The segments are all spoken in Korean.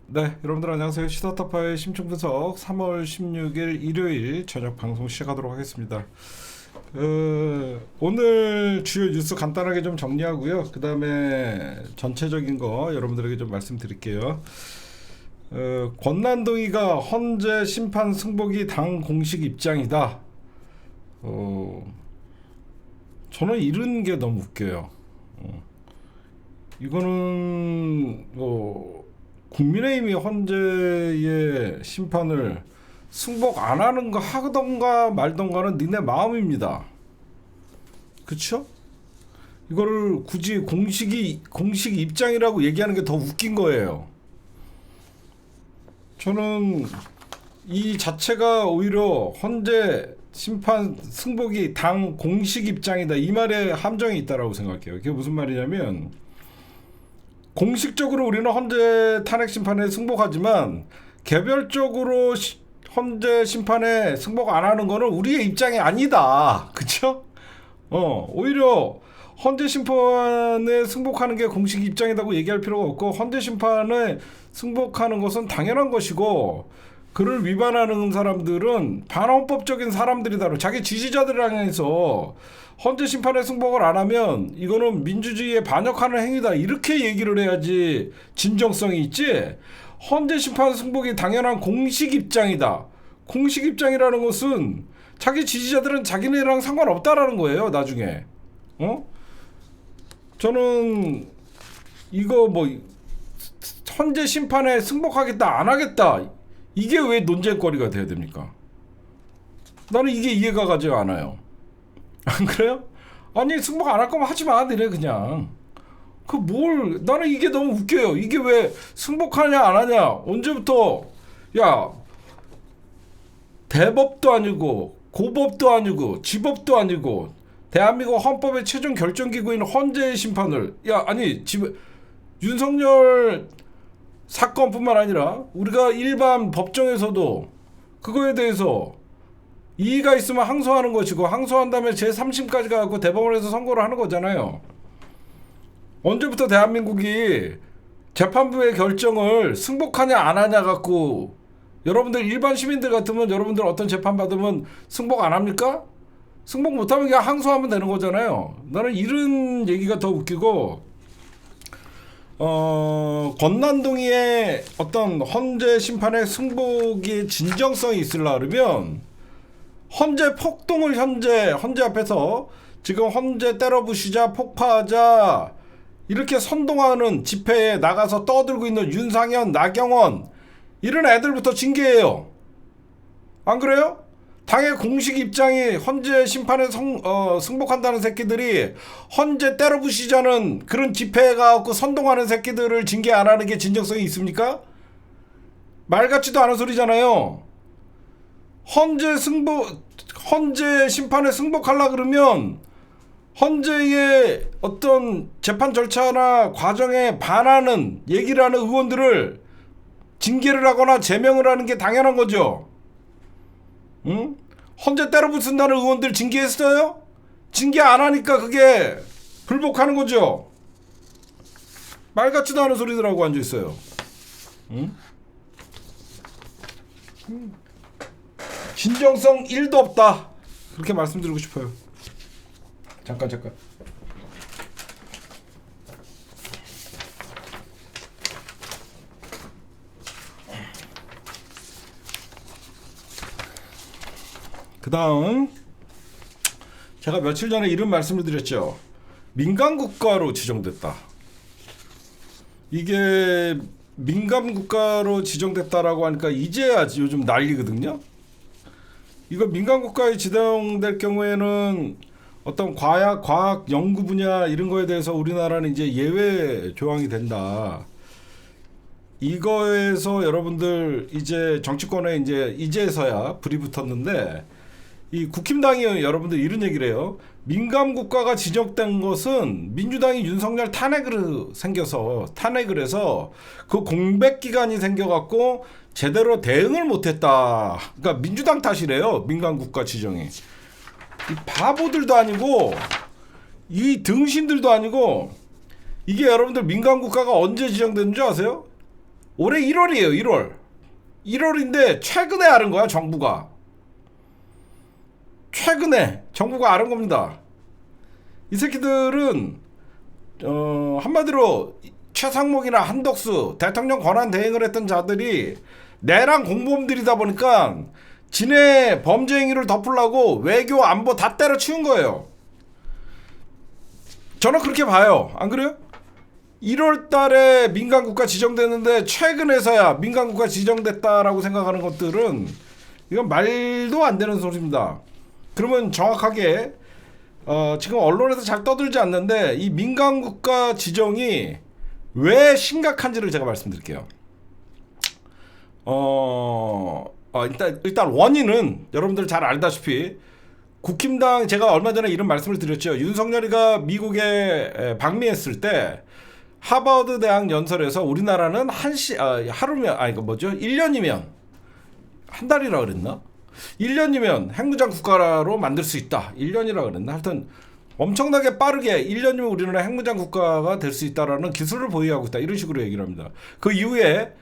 네, 여러분들 안녕하세요. 시사타파의 심층분석 3월 16일 일요일 저녁 방송 시작하도록 하겠습니다. 오늘 주요 뉴스 간단하게 좀 정리하고요. 그 다음에 전체적인 거 여러분들에게 좀 말씀드릴게요. 권난동이가 헌재 심판 승복이 당 공식 입장이다. 저는 이런 게 너무 웃겨요. 이거는 국민의힘이 헌재의 심판을 승복 안 하는 거 하던가 말던가는 니네 마음입니다. 그쵸? 이거를 굳이 공식 입장이라고 얘기하는 게 더 웃긴 거예요. 저는 이 자체가 오히려 헌재 심판 승복이 당 공식 입장이다, 이 말에 함정이 있다라고 생각해요. 그게 무슨 말이냐면, 공식적으로 우리는 헌재 탄핵 심판에 승복하지만 개별적으로 헌재 심판에 승복 안 하는 거는 우리의 입장이 아니다. 그쵸? 오히려 헌재 심판에 승복하는 게 공식 입장이라고 얘기할 필요가 없고, 헌재 심판에 승복하는 것은 당연한 것이고, 그를 위반하는 사람들은 반헌법적인 사람들이다. 자기 지지자들을 향해서 헌재 심판에 승복을 안 하면 이거는 민주주의에 반역하는 행위다, 이렇게 얘기를 해야지 진정성이 있지. 헌재 심판 승복이 당연한 공식 입장이다. 공식 입장이라는 것은 자기 지지자들은 자기네랑 상관없다라는 거예요, 나중에. 저는 이거 헌재 심판에 승복하겠다 안 하겠다, 이게 왜 논쟁거리가 돼야 됩니까? 나는 이게 이해가 가지 않아요. 안 그래요? 아니, 승복 안 할 거면 하지 마, 니네 그냥. 나는 이게 너무 웃겨요. 이게 왜 승복하냐 안 하냐, 언제부터, 야, 대법도 아니고 고법도 아니고 지법도 아니고 대한민국 헌법의 최종 결정기구인 헌재의 심판을, 윤석열 사건뿐만 아니라 우리가 일반 법정에서도 그거에 대해서 이의가 있으면 항소하는 것이고, 항소한 다음에 제3심까지 가고 대법원에서 선고를 하는 거잖아요. 언제부터 대한민국이 재판부의 결정을 승복하냐 안 하냐 갖고, 여러분들 일반 시민들 같으면 여러분들 어떤 재판 받으면 승복 안 합니까? 승복 못하면 그냥 항소하면 되는 거잖아요. 나는 이런 얘기가 더 웃기고, 권난동이의 어떤 헌재 심판의 승복의 진정성이 있으려 그러면, 헌재 폭동을 헌재 앞에서 지금 헌재 때려부시자, 폭파하자, 이렇게 선동하는 집회에 나가서 떠들고 있는 윤상현, 나경원, 이런 애들부터 징계해요. 안 그래요? 당의 공식 입장이 헌재 심판에 승복한다는 새끼들이 헌재 때려부시자는 그런 집회에 가서 선동하는 새끼들을 징계 안 하는 게 진정성이 있습니까? 말 같지도 않은 소리잖아요. 헌재 심판에 승복하려 그러면 헌재의 어떤 재판 절차나 과정에 반하는 얘기를 하는 의원들을 징계를 하거나 제명을 하는 게 당연한 거죠. 응? 헌재 때려부순다는 의원들 징계했어요? 징계 안 하니까 그게 불복하는 거죠. 말 같지도 않은 소리들하고 앉아 있어요. 응? 진정성 1도 없다, 그렇게 말씀드리고 싶어요. 잠깐. 그 다음, 제가 며칠 전에 이런 말씀을 드렸죠. 민간국가로 지정됐다. 이게 민간국가로 지정됐다라고 하니까 이제야 요즘 난리거든요. 이거 민간국가에 지정될 경우에는 어떤 과학 연구 분야 이런 거에 대해서 우리나라는 이제 예외 조항이 된다. 이거에서 여러분들 이제 정치권에 이제서야 불이 붙었는데, 이 국힘당이 여러분들 이런 얘기를 해요. 민간국가가 지정된 것은 민주당이 윤석열 탄핵을 해서 그 공백기간이 생겨갖고 제대로 대응을 못했다. 그러니까 민주당 탓이래요, 민간국가 지정이. 이 바보들도 아니고 이 등신들도 아니고, 이게 여러분들 민간국가가 언제 지정됐는 줄 아세요? 올해 1월이에요. 1월. 1월인데 최근에 아는 거야, 정부가. 최근에 정부가 아는 겁니다. 이 새끼들은 한마디로 최상목이나 한덕수 대통령 권한 대행을 했던 자들이 내랑 공범들이다 보니까 지네 범죄 행위를 덮으려고 외교 안보 다 때려치운 거예요. 저는 그렇게 봐요. 안 그래요? 1월 달에 민간국가 지정됐는데 최근에서야 민간국가 지정됐다라고 생각하는 것들은 이건 말도 안 되는 소리입니다. 그러면 정확하게 지금 언론에서 잘 떠들지 않는데 이 민간국가 지정이 왜 심각한지를 제가 말씀드릴게요. 일단 원인은 여러분들 잘 알다시피 국힘당 제가 얼마 전에 이런 말씀을 드렸죠. 윤석열이가 미국에 방미했을 때 하버드 대학 연설에서 우리나라는 하루면 1년이면 한 달이라 그랬나? 1년이면 핵무장 국가로 만들 수 있다. 1년이라 그랬나? 하여튼 엄청나게 빠르게 1년이면 우리나라 핵무장 국가가 될 수 있다라는 기술을 보유하고 있다. 이런 식으로 얘기를 합니다. 그 이후에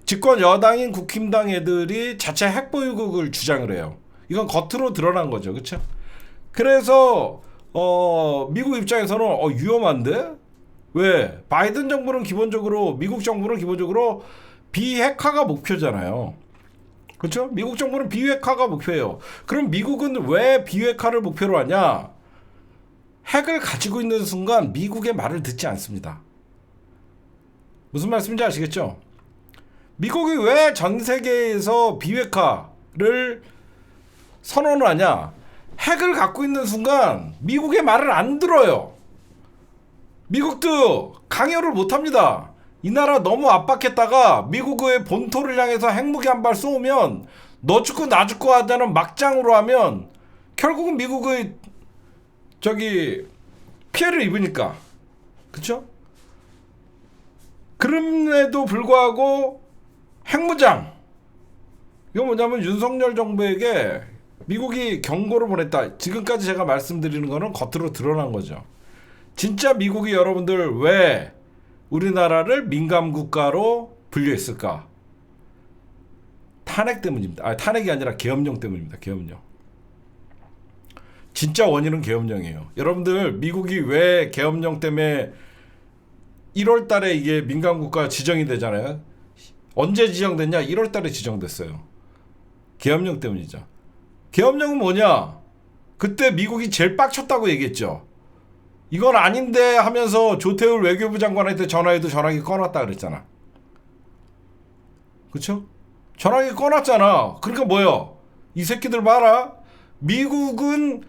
집권 여당인 국힘당 애들이 자체 핵보유국을 주장을 해요. 이건 겉으로 드러난 거죠. 그렇죠? 그래서 미국 입장에서는 위험한데? 왜? 바이든 정부는 기본적으로 미국 정부는 기본적으로 비핵화가 목표잖아요. 그렇죠? 미국 정부는 비핵화가 목표예요. 그럼 미국은 왜 비핵화를 목표로 하냐? 핵을 가지고 있는 순간 미국의 말을 듣지 않습니다. 무슨 말씀인지 아시겠죠? 미국이 왜 전 세계에서 비핵화를 선언을 하냐? 핵을 갖고 있는 순간 미국의 말을 안 들어요. 미국도 강요를 못합니다. 이 나라 너무 압박했다가 미국의 본토를 향해서 핵무기 한 발 쏘면 너 죽고 나 죽고 하자는 막장으로 하면 결국은 미국의 피해를 입으니까. 그쵸? 그럼에도 불구하고 핵무장, 이거 뭐냐면 윤석열 정부에게 미국이 경고를 보냈다. 지금까지 제가 말씀드리는 거는 겉으로 드러난 거죠. 진짜 미국이 여러분들 왜 우리나라를 민감국가로 분류했을까? 탄핵 때문입니다. 탄핵이 아니라 계엄령 때문입니다. 계엄령. 진짜 원인은 계엄령이에요. 여러분들 미국이 왜 계엄령 때문에 1월 달에 이게 민간국가 지정이 되잖아요. 언제 지정됐냐? 1월 달에 지정됐어요. 계엄령 때문이죠. 계엄령은 뭐냐? 그때 미국이 제일 빡쳤다고 얘기했죠. 이건 아닌데 하면서 조태울 외교부 장관한테 전화해도 전화기 꺼놨다 그랬잖아. 그쵸? 전화기 꺼놨잖아. 그러니까 뭐야? 이 새끼들 봐라. 미국은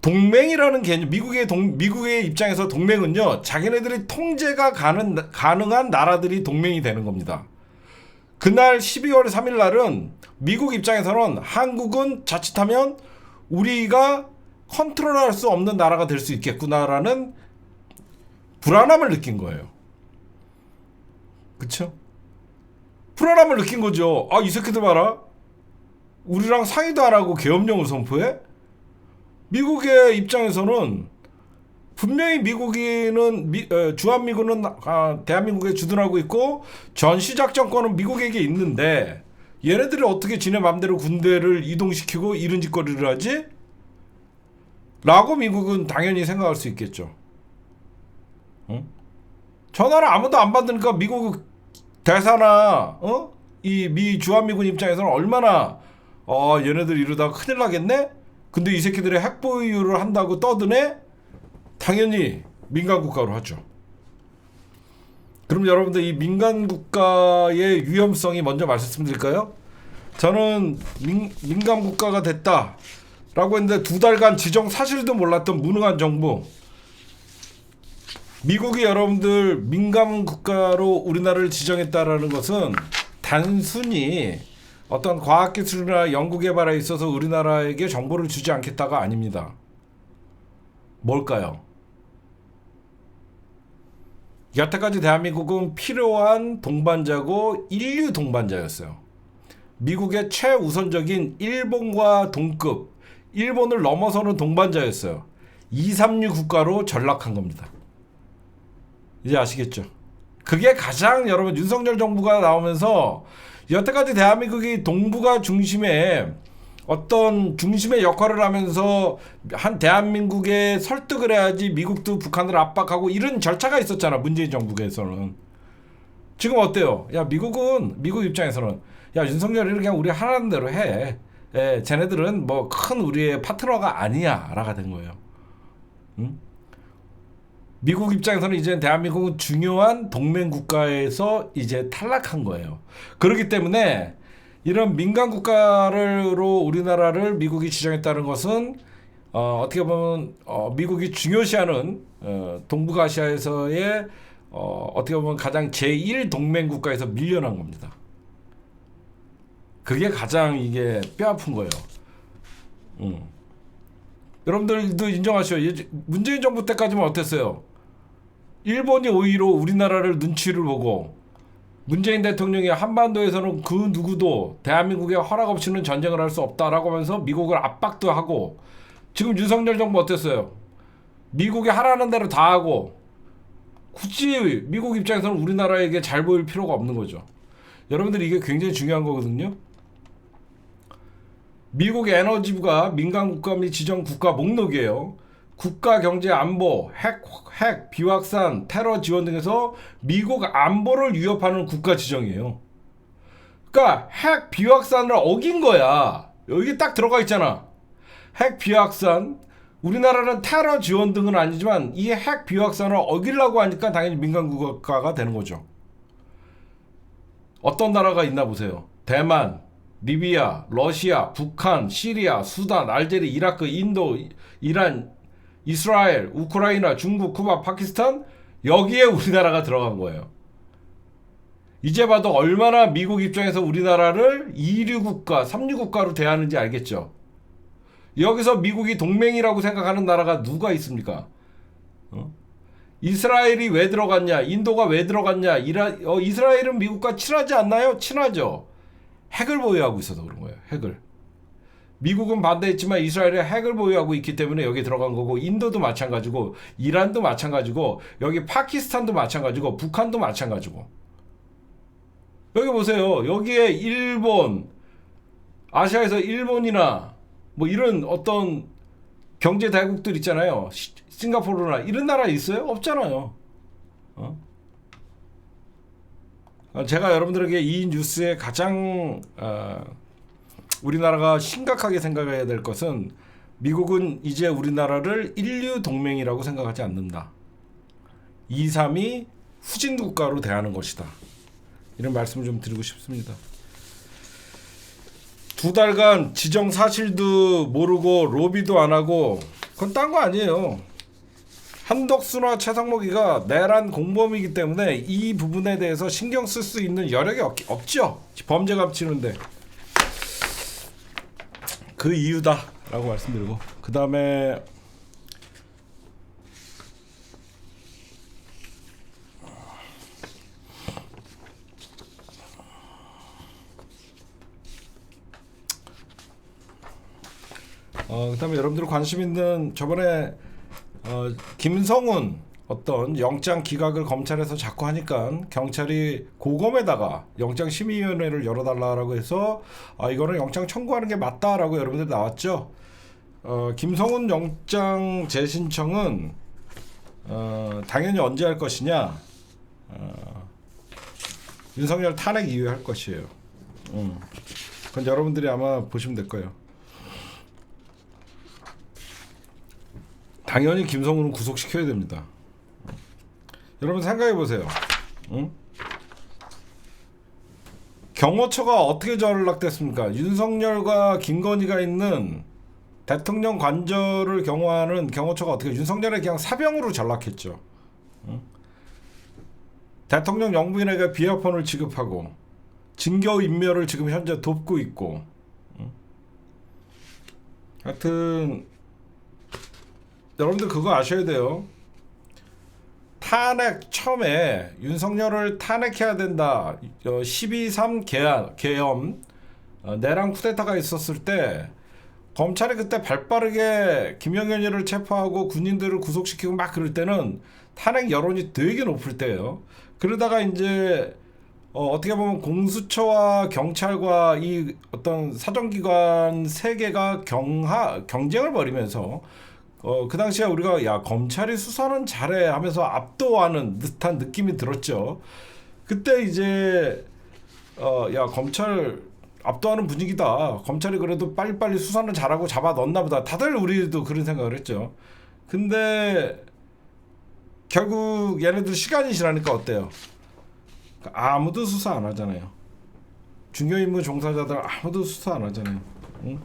동맹이라는 개념, 미국의 입장에서 동맹은요, 자기네들이 통제가 가능한 나라들이 동맹이 되는 겁니다. 그날 12월 3일 날은 미국 입장에서는 한국은 자칫하면 우리가 컨트롤할 수 없는 나라가 될 수 있겠구나라는 불안함을 느낀 거예요. 그쵸? 불안함을 느낀 거죠. 이 새끼들 봐라. 우리랑 상의도 안 하고 계엄령을 선포해? 미국의 입장에서는 분명히 주한미군은 대한민국에 주둔하고 있고 전시작전권은 미국에게 있는데 얘네들이 어떻게 지네 맘대로 군대를 이동시키고 이런 짓거리를 하지? 라고 미국은 당연히 생각할 수 있겠죠. 응? 전화를 아무도 안 받으니까 미국 대사나 이 미 주한미군 입장에서는 얼마나 얘네들 이러다가 큰일 나겠네? 근데 이 새끼들이 핵보유를 한다고 떠드네? 당연히 민간국가로 하죠. 그럼 여러분들 이 민간국가의 위험성이 먼저 말씀드릴까요? 저는 민간국가가 됐다 라고 했는데 2달간 지정 사실도 몰랐던 무능한 정부, 미국이 여러분들 민간국가로 우리나라를 지정했다라는 것은 단순히 어떤 과학기술이나 연구개발에 있어서 우리나라에게 정보를 주지 않겠다가 아닙니다. 뭘까요? 여태까지 대한민국은 필요한 동반자고 인류 동반자였어요. 미국의 최우선적인 일본과 동급, 일본을 넘어서는 동반자였어요. 236 국가로 전락한 겁니다. 이제 아시겠죠? 그게 가장 여러분 윤석열 정부가 나오면서 여태까지 대한민국이 동북아 중심의 어떤 중심의 역할을 하면서 한 대한민국에 설득을 해야지 미국도 북한을 압박하고 이런 절차가 있었잖아. 문재인 정부에서는. 지금 어때요? 야 미국 입장에서는 야 윤석열이 그냥 우리 하라는 대로 해. 예, 쟤네들은 뭐 큰 우리의 파트너가 아니야 라가 된 거예요. 응? 미국 입장에서는 이제 대한민국은 중요한 동맹 국가에서 이제 탈락한 거예요. 그렇기 때문에 이런 민간 국가로 우리나라를 미국이 지정했다는 것은 어떻게 보면 미국이 중요시하는 동북아시아에서의 어떻게 보면 가장 제1 동맹 국가에서 밀려난 겁니다. 그게 가장 이게 뼈아픈 거예요. 여러분들도 인정하시죠. 문재인 정부 때까지만 어땠어요? 일본이 오히려 우리나라를 눈치를 보고 문재인 대통령이 한반도에서는 그 누구도 대한민국에 허락 없이는 전쟁을 할 수 없다라고 하면서 미국을 압박도 하고, 지금 윤석열 정부 어땠어요? 미국이 하라는 대로 다 하고 굳이 미국 입장에서는 우리나라에게 잘 보일 필요가 없는 거죠. 여러분들 이게 굉장히 중요한 거거든요. 미국의 에너지부가 민간국가 및 지정국가 목록이에요. 국가 경제 안보, 핵, 비확산, 테러 지원 등에서 미국 안보를 위협하는 국가 지정이에요. 그러니까 핵 비확산을 어긴 거야. 여기 딱 들어가 있잖아. 핵 비확산, 우리나라는 테러 지원 등은 아니지만 이 핵 비확산을 어기려고 하니까 당연히 민간 국가가 되는 거죠. 어떤 나라가 있나 보세요. 대만, 리비아, 러시아, 북한, 시리아, 수단, 알제리, 이라크, 인도, 이란, 이스라엘, 우크라이나, 중국, 쿠바, 파키스탄, 여기에 우리나라가 들어간 거예요. 이제 봐도 얼마나 미국 입장에서 우리나라를 2류 국가, 3류 국가로 대하는지 알겠죠. 여기서 미국이 동맹이라고 생각하는 나라가 누가 있습니까? 이스라엘이 왜 들어갔냐, 인도가 왜 들어갔냐, 이스라엘은 미국과 친하지 않나요? 친하죠. 핵을 보유하고 있어서 그런 거예요. 핵을. 미국은 반대했지만 이스라엘이 핵을 보유하고 있기 때문에 여기 들어간 거고, 인도도 마찬가지고, 이란도 마찬가지고, 여기 파키스탄도 마찬가지고, 북한도 마찬가지고. 여기 보세요. 여기에 일본, 아시아에서 일본이나 뭐 이런 어떤 경제 대국들 있잖아요. 싱가포르나 이런 나라 있어요? 없잖아요. 제가 여러분들에게 이 뉴스에 가장 우리나라가 심각하게 생각해야 될 것은, 미국은 이제 우리나라를 인류 동맹이라고 생각하지 않는다. 2, 3이 후진 국가로 대하는 것이다. 이런 말씀을 좀 드리고 싶습니다. 2달간 지정 사실도 모르고 로비도 안 하고, 그건 딴 거 아니에요. 한덕수나 최상목이가 내란 공범이기 때문에 이 부분에 대해서 신경 쓸 수 있는 여력이 없죠. 범죄 감치는데. 그 이유다라고 말씀드리고, 그 다음에 그다음에 여러분들 관심 있는, 저번에 김성훈 어떤 영장 기각을 검찰에서 자꾸 하니까 경찰이 고검에다가 영장심의위원회를 열어달라고 해서 이거는 영장 청구하는 게 맞다라고 여러분들 나왔죠. 김성훈 영장 재신청은 당연히 언제 할 것이냐, 윤석열 탄핵 이후에 할 것이에요. 그건 여러분들이 아마 보시면 될 거예요. 당연히 김성훈은 구속시켜야 됩니다. 여러분 생각해 보세요. 경호처가 어떻게 전락됐습니까? 윤석열과 김건희가 있는 대통령 관저를 경호하는 경호처가 어떻게, 윤석열의 그냥 사병으로 전락했죠. 대통령 영부인에게 비하폰을 지급하고 증거 인멸을 지금 현재 돕고 있고, 하여튼 여러분들 그거 아셔야 돼요. 탄핵 처음에 윤석열을 탄핵해야 된다. 12.3 계엄 내란 쿠데타가 있었을 때 검찰이 그때 발빠르게 김영현이를 체포하고 군인들을 구속시키고 막 그럴 때는 탄핵 여론이 되게 높을 때예요. 그러다가 이제 어떻게 보면 공수처와 경찰과 이 어떤 사정기관 세 개가 경쟁을 벌이면서 그 당시에 우리가 야 검찰이 수사는 잘해 하면서 압도하는 듯한 느낌이 들었죠. 그때 이제 야 검찰 압도하는 분위기다. 검찰이 그래도 빨리빨리 수사는 잘하고 잡아 넣었나 보다. 다들 우리도 그런 생각을 했죠. 근데 결국 얘네들 시간이 지나니까 어때요? 아무도 수사 안 하잖아요. 중요임무 종사자들 아무도 수사 안 하잖아요. 응?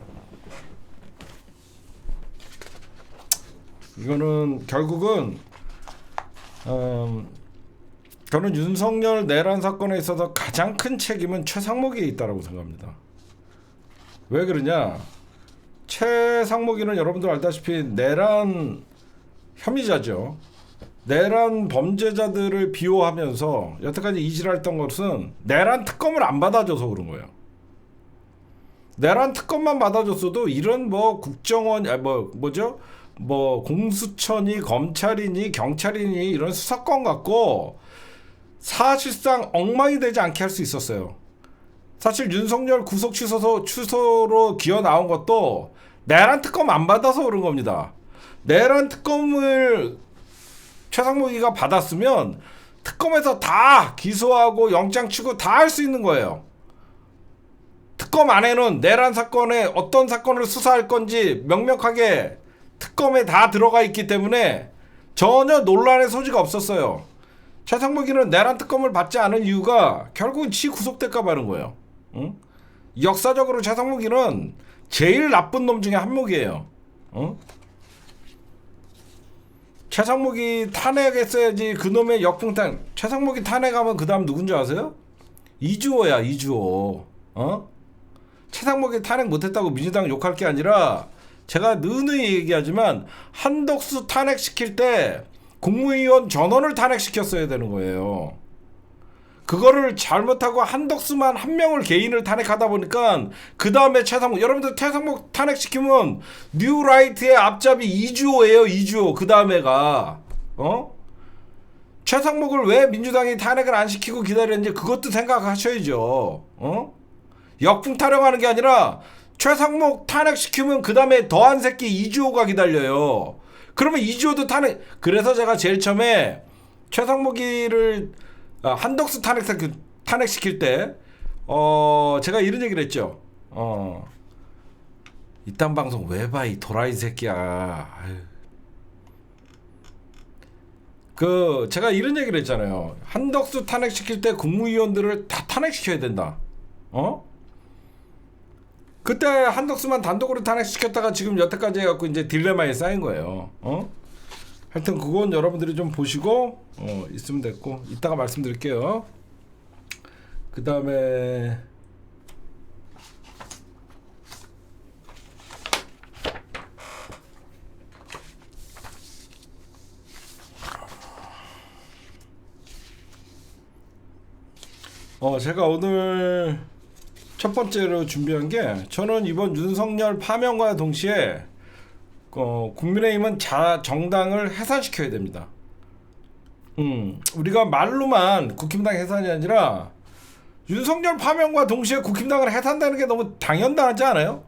이거는 결국은 저는 윤석열 내란 사건에 있어서 가장 큰 책임은 최상목이에 있다고 생각합니다. 왜 그러냐? 최상목이는 여러분들 알다시피 내란 혐의자죠. 내란 범죄자들을 비호하면서 여태까지 이질했던 것은 내란 특검을 안 받아줘서 그런 거예요. 내란 특검만 받아줬어도 이런 뭐 국정원 뭐죠? 뭐 공수처니 검찰이니 경찰이니 이런 수사권 갖고 사실상 엉망이 되지 않게 할 수 있었어요. 사실 윤석열 구속 취소로 기어 나온 것도 내란 특검 안 받아서 그런 겁니다. 내란 특검을 최상목이가 받았으면 특검에서 다 기소하고 영장 치고 다 할 수 있는 거예요. 특검 안에는 내란 사건에 어떤 사건을 수사할 건지 명명하게 특검에 다 들어가 있기 때문에 전혀 논란의 소지가 없었어요. 최상목이는 내란 특검을 받지 않은 이유가 결국은 지 구속될까 봐 하는 거예요. 응? 역사적으로 최상목이는 제일 나쁜 놈 중에 한 목이에요. 응? 최상목이 탄핵했어야지 그놈의 역풍탄. 최상목이 탄핵하면 그 다음 누군지 아세요? 이주호야. 이주호. 최상목이 탄핵 못했다고 민주당 욕할 게 아니라 제가 느느이 얘기하지만 한덕수 탄핵시킬 때 국무위원 전원을 탄핵시켰어야 되는 거예요. 그거를 잘못하고 한덕수만 한 명을 개인을 탄핵하다 보니까 그 다음에 최상목, 여러분들 최상목 탄핵시키면 뉴라이트의 앞잡이 이주호예요. 이주호. 그 다음에가 최상목을 왜 민주당이 탄핵을 안 시키고 기다렸는지 그것도 생각하셔야죠. 역풍 타령하는 게 아니라 최상목 탄핵시키면 그 다음에 더한 새끼 이주호가 기다려요. 그러면 이주호도 탄핵. 그래서 제가 제일 처음에 최상목이를 한덕수 탄핵시킬 때 제가 이런 얘기를 했죠. 이딴 방송 왜 봐 이 도라이 새끼야. 제가 이런 얘기를 했잖아요. 한덕수 탄핵시킬 때 국무위원들을 다 탄핵시켜야 된다. 그때 한덕수만 단독으로 탄핵시켰다가 지금 여태까지 해갖고 이제 딜레마에 쌓인 거예요. 하여튼 그건 여러분들이 좀 보시고 있으면 됐고 이따가 말씀드릴게요. 그 다음에 제가 오늘 첫 번째로 준비한 게 저는 이번 윤석열 파면과 동시에 국민의힘은 정당을 해산시켜야 됩니다. 우리가 말로만 국힘당 해산이 아니라 윤석열 파면과 동시에 국힘당을 해산되는 게 너무 당연하지 않아요?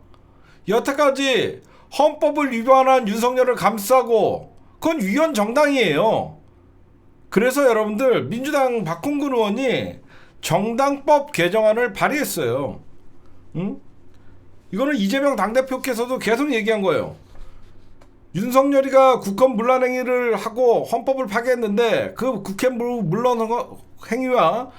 여태까지 헌법을 위반한 윤석열을 감싸고 그건 위헌 정당이에요. 그래서 여러분들 민주당 박홍근 의원이 정당법 개정안을 발의했어요. 이거는 이재명 당대표께서도 계속 얘기한 거예요. 윤석열이가 국권 문란 행위를 하고 헌법을 파괴했는데 그 국회 문란 행위와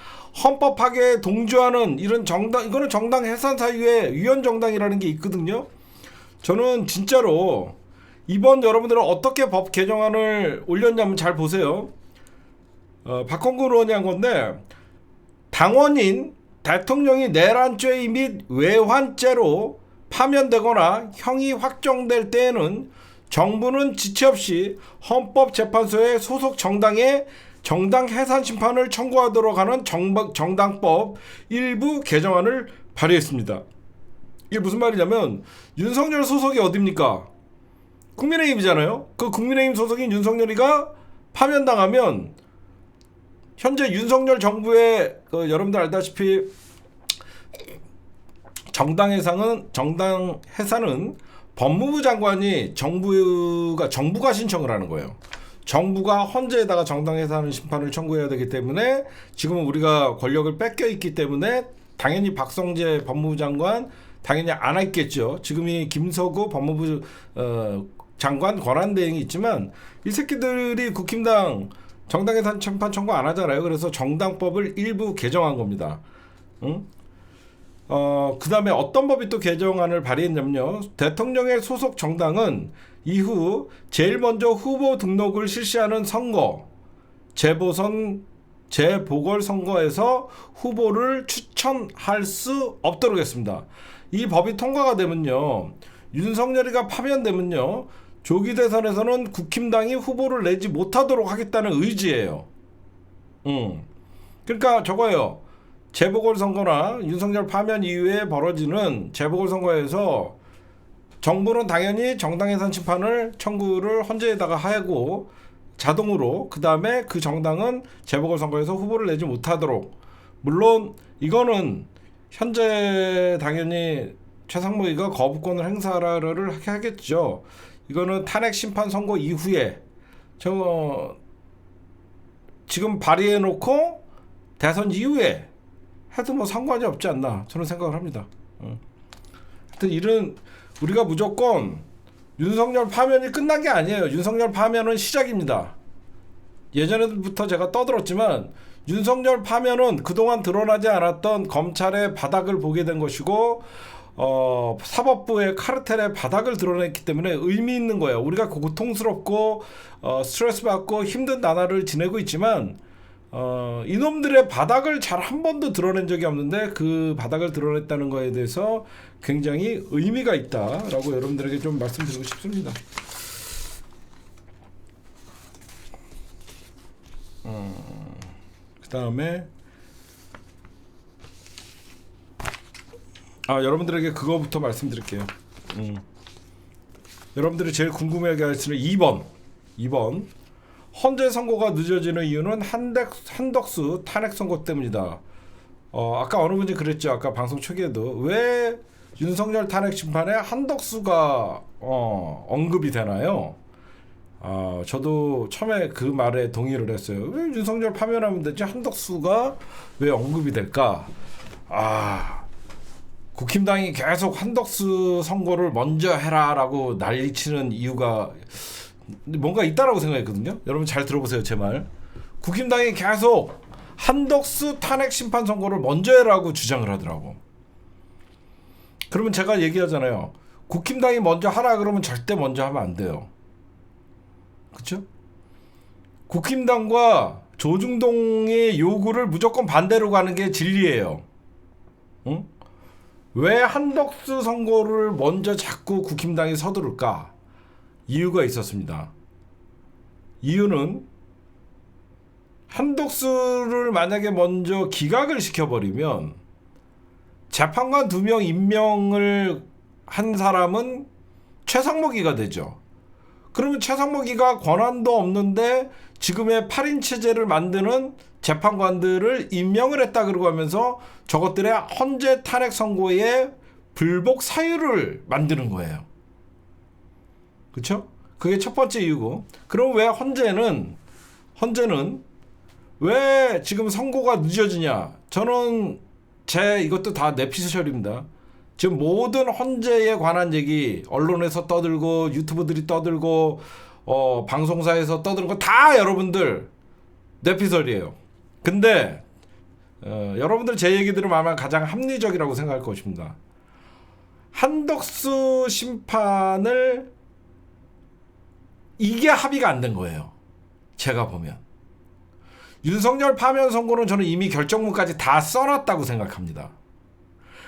헌법 파괴에 동조하는 이런 정당, 이거는 정당 해산 사유에 위헌 정당이라는 게 있거든요. 저는 진짜로 이번 여러분들은 어떻게 법 개정안을 올렸냐면 잘 보세요. 박홍근 의원이 한 건데 당원인 대통령이 내란죄 및 외환죄로 파면되거나 형이 확정될 때에는 정부는 지체 없이 헌법재판소의 소속 정당에 정당 해산 심판을 청구하도록 하는 정당법 일부 개정안을 발의했습니다. 이게 무슨 말이냐면 윤석열 소속이 어딥니까? 국민의힘이잖아요. 그 국민의힘 소속인 윤석열이가 파면당하면 현재 윤석열 정부의 여러분들 알다시피 정당 해산은 법무부 장관이 정부가 신청을 하는 거예요. 정부가 헌재에다가 정당 해산 심판을 청구해야 되기 때문에 지금은 우리가 권력을 뺏겨 있기 때문에 당연히 박성재 법무부 장관 당연히 안 했겠죠. 지금이 김서구 법무부 장관 권한대행이 있지만 이 새끼들이 국힘당 정당 해산 심판 청구 안 하잖아요. 그래서 정당법을 일부 개정한 겁니다. 응? 그 다음에 어떤 법이 또 개정안을 발의했냐면요. 대통령의 소속 정당은 이후 제일 먼저 후보 등록을 실시하는 선거, 재보선, 재보궐선거에서 후보를 추천할 수 없도록 했습니다. 이 법이 통과가 되면요. 윤석열이가 파면되면요. 조기 대선에서는 국힘당이 후보를 내지 못하도록 하겠다는 의지예요. 그러니까 저거예요. 재보궐선거나 윤석열 파면 이후에 벌어지는 재보궐선거에서 정부는 당연히 정당해산 심판을 청구를 헌재에다가 하고 자동으로 그 다음에 그 정당은 재보궐선거에서 후보를 내지 못하도록, 물론 이거는 현재 당연히 최상무위가 거부권을 행사를 하겠죠. 이거는 탄핵 심판 선고 이후에 지금 발의해놓고 대선 이후에 해도 뭐 상관이 없지 않나 저는 생각을 합니다. 하여튼 이런 우리가 무조건 윤석열 파면이 끝난 게 아니에요. 윤석열 파면은 시작입니다. 예전부터 제가 떠들었지만 윤석열 파면은 그동안 드러나지 않았던 검찰의 바닥을 보게 된 것이고 사법부의 카르텔의 바닥을 드러냈기 때문에 의미 있는 거예요. 우리가 고통스럽고 스트레스 받고 힘든 나날을 지내고 있지만 이놈들의 바닥을 잘 한 번도 드러낸 적이 없는데 그 바닥을 드러냈다는 거에 대해서 굉장히 의미가 있다라고 여러분들에게 좀 말씀드리고 싶습니다. 그 다음에 여러분들에게 그거부터 말씀드릴게요. 여러분들이 제일 궁금해하게 하시는 2번 헌재 선고가 늦어지는 이유는 한덕수 탄핵 선고 때문이다. 아까 어느 분이 그랬죠. 아까 방송 초기에도 왜 윤석열 탄핵 심판에 한덕수가 언급이 되나요? 저도 처음에 그 말에 동의를 했어요. 왜 윤석열 파면하면 되지 한덕수가 왜 언급이 될까? 국힘당이 계속 한덕수 선고를 먼저 해라라고 난리치는 이유가 뭔가 있다라고 생각했거든요. 여러분 잘 들어보세요. 제 말. 국힘당이 계속 한덕수 탄핵 심판 선고를 먼저 해라고 주장을 하더라고. 그러면 제가 얘기하잖아요. 국힘당이 먼저 하라 그러면 절대 먼저 하면 안 돼요. 그렇죠? 국힘당과 조중동의 요구를 무조건 반대로 가는 게 진리예요. 응? 왜 한덕수 선고를 먼저 자꾸 국힘당이 서두를까? 이유가 있었습니다. 이유는 한덕수를 만약에 먼저 기각을 시켜버리면 재판관 2명 임명을 한 사람은 최상목이가 되죠. 그러면 최상목이가 권한도 없는데 지금의 8인 체제를 만드는 재판관들을 임명을 했다 그러고 하면서 저것들의 헌재 탄핵 선고에 불복 사유를 만드는 거예요. 그렇죠? 그게 첫 번째 이유고. 그럼 왜 헌재는 왜 지금 선고가 늦어지냐? 저는 이것도 다 내피셜입니다. 지금 모든 헌재에 관한 얘기 언론에서 떠들고 유튜브들이 떠들고 방송사에서 떠드는 거 다 여러분들 내피셜이에요. 근데 여러분들 제 얘기 들으면 아마 가장 합리적이라고 생각할 것입니다. 한덕수 심판을 이게 합의가 안 된 거예요. 제가 보면. 윤석열 파면 선고는 저는 이미 결정문까지 다 써놨다고 생각합니다.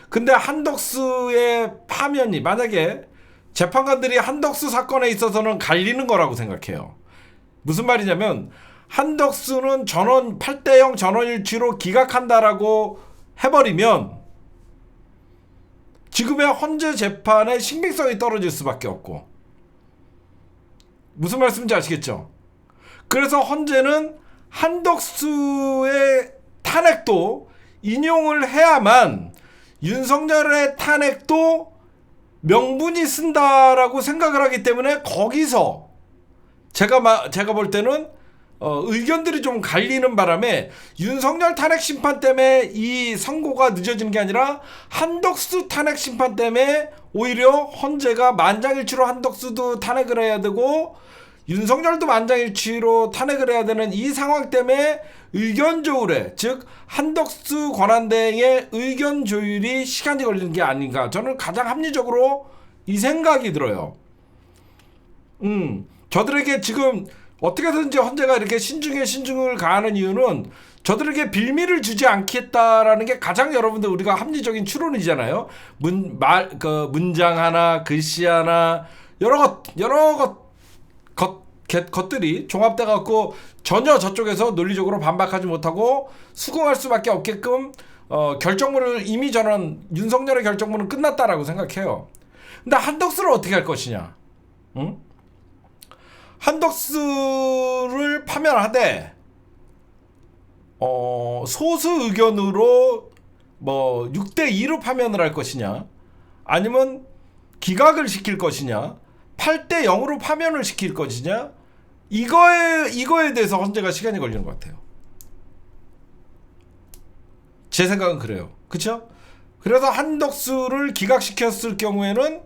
근데 한덕수의 파면이 만약에 재판관들이 한덕수 사건에 있어서는 갈리는 거라고 생각해요. 무슨 말이냐면 한덕수는 8대0 전원일치로 기각한다라고 해버리면 지금의 헌재 재판의 신빙성이 떨어질 수밖에 없고, 무슨 말씀인지 아시겠죠? 그래서 헌재는 한덕수의 탄핵도 인용을 해야만 윤석열의 탄핵도 명분이 쓴다라고 생각을 하기 때문에 거기서 제가 볼 때는 의견들이 좀 갈리는 바람에 윤석열 탄핵 심판 때문에 이 선고가 늦어지는 게 아니라 한덕수 탄핵 심판 때문에 오히려 헌재가 만장일치로 한덕수도 탄핵을 해야 되고 윤석열도 만장일치로 탄핵을 해야 되는 이 상황 때문에 의견 조율에, 즉 한덕수 권한대행의 의견 조율이 시간이 걸리는 게 아닌가, 저는 가장 합리적으로 이 생각이 들어요. 저들에게 지금 어떻게든지 헌재가 이렇게 신중을 가하는 이유는 저들에게 빌미를 주지 않겠다라는 게 가장 여러분들 우리가 합리적인 추론이잖아요. 문장 하나, 글씨 하나, 여러 것들이 종합돼 갖고 전혀 저쪽에서 논리적으로 반박하지 못하고 수긍할 수밖에 없게끔 결정문을 이미 저는 윤석열의 결정문은 끝났다라고 생각해요. 근데 한덕수를 어떻게 할 것이냐? 응? 한덕수를 파면하되 소수 의견으로 뭐 6대2로 파면을 할 것이냐, 아니면 기각을 시킬 것이냐, 8대0으로 파면을 시킬 것이냐, 이거에 대해서 헌재가 시간이 걸리는 것 같아요. 제 생각은 그래요. 그쵸? 그래서 한덕수를 기각시켰을 경우에는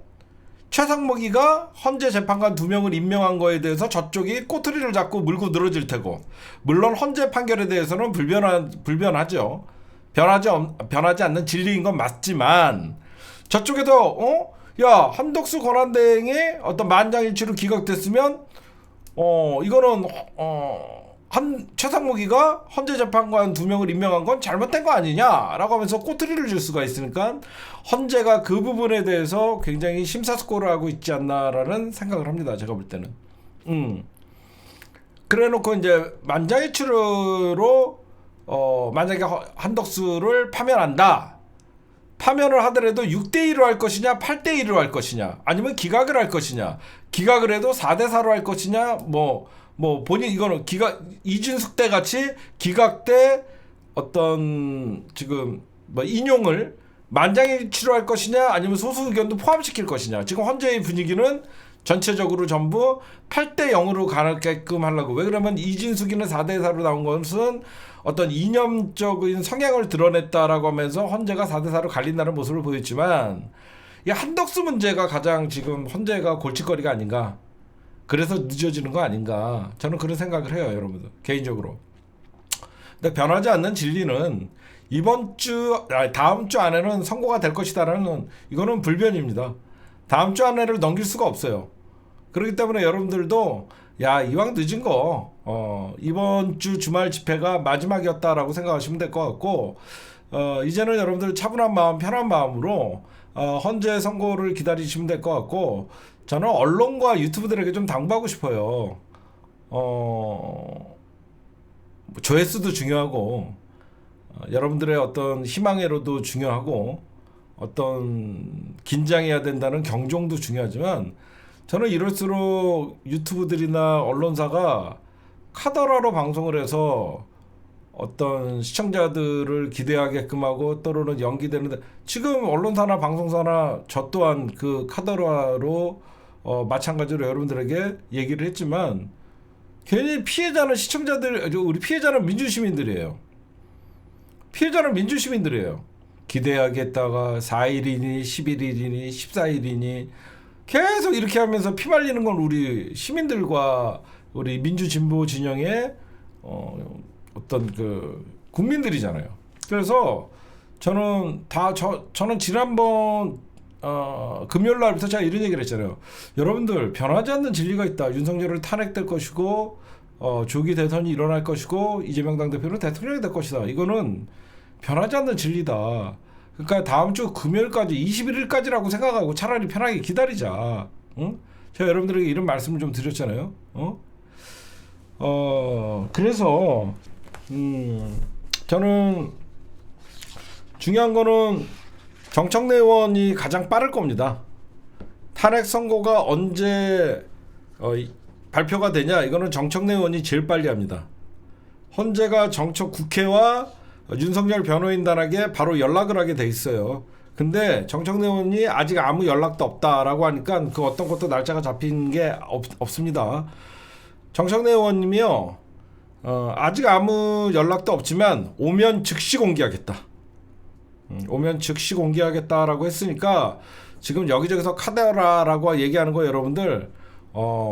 최상목이가 헌재 재판관 2명을 임명한 거에 대해서 저쪽이 꼬투리를 잡고 물고 늘어질 테고, 물론 헌재 판결에 대해서는 불변하죠. 변하지 않는 진리인 건 맞지만, 저쪽에도 야, 한덕수 권한대행의 어떤 만장일치로 기각됐으면 이거는 최상목이가 헌재 재판관 2명을 임명한 건 잘못된 거 아니냐라고 하면서 꼬투리를 줄 수가 있으니까 헌재가 그 부분에 대해서 굉장히 심사숙고를 하고 있지 않나라는 생각을 합니다. 제가 볼 때는. 그래놓고 이제 만장일치로 만약에 한덕수를 파면을 하더라도 6대2로 할 것이냐, 8대2로 할 것이냐, 아니면 기각을 할 것이냐, 기각을 해도 4대4로 할 것이냐, 본인 이거는 이준석 때 같이 기각 때 어떤 지금 인용을 만장일치로 할 것이냐, 아니면 소수 의견도 포함시킬 것이냐. 지금 헌재의 분위기는 전체적으로 전부 8대0으로 가게끔 하려고. 왜 그러면 이진숙이는 4대4로 나온 것은 어떤 이념적인 성향을 드러냈다라고 하면서 헌재가 4대4로 갈린다는 모습을 보였지만, 이 한덕수 문제가 가장 지금 헌재가 골칫거리가 아닌가. 그래서 늦어지는 거 아닌가. 저는 그런 생각을 해요, 여러분들. 개인적으로. 근데 변하지 않는 진리는 다음 주 안에는 선고가 될 것이다라는, 이거는 불변입니다. 다음 주 안에를 넘길 수가 없어요. 그렇기 때문에 여러분들도 이왕 늦은 거 이번 주 주말 집회가 마지막이었다라고 생각하시면 될 것 같고, 이제는 여러분들 차분한 마음, 편한 마음으로 헌재 선고를 기다리시면 될 것 같고, 저는 언론과 유튜브들에게 좀 당부하고 싶어요. 조회수도 중요하고, 여러분들의 어떤 희망회로도 중요하고, 어떤 긴장해야 된다는 경종도 중요하지만, 저는 이럴수록 유튜브들이나 언론사가 카더라로 방송을 해서 어떤 시청자들을 기대하게끔 하고 또는 연기되는데, 지금 언론사나 방송사나 저 또한 그 카더라로 마찬가지로 여러분들에게 얘기를 했지만, 괜히 피해자는 시청자들, 우리 피해자는 민주시민들이에요. 기대하겠다가 4일이니 11일이니 14일이니 계속 이렇게 하면서 피말리는 건 우리 시민들과 우리 민주진보 진영의 어떤 그 국민들이잖아요. 그래서 저는 지난번 금요일 날부터 제가 이런 얘기를 했잖아요. 여러분들, 변하지 않는 진리가 있다. 윤석열은 탄핵될 것이고 조기 대선이 일어날 것이고 이재명 당대표는 대통령이 될 것이다. 이거는 변하지 않는 진리다. 그러니까 다음 주 금요일까지 21일까지라고 생각하고 차라리 편하게 기다리자. 응? 제가 여러분들에게 이런 말씀을 좀 드렸잖아요. 그래서 저는 중요한 거는 정청래 의원이 가장 빠를 겁니다. 탄핵 선고가 언제 발표가 되냐, 이거는 정청래 의원이 제일 빨리 합니다. 헌재가 정청 국회와 윤석열 변호인단에게 바로 연락을 하게 돼 있어요. 근데 정청래 의원이 아직 아무 연락도 없다라고 하니까 그 어떤 것도 날짜가 잡힌 게 없습니다. 정청래 의원님이요, 아직 아무 연락도 없지만 오면 즉시 공개하겠다. 오면 즉시 공개하겠다라고 했으니까 지금 여기저기서 카더라라고 얘기하는 거 여러분들,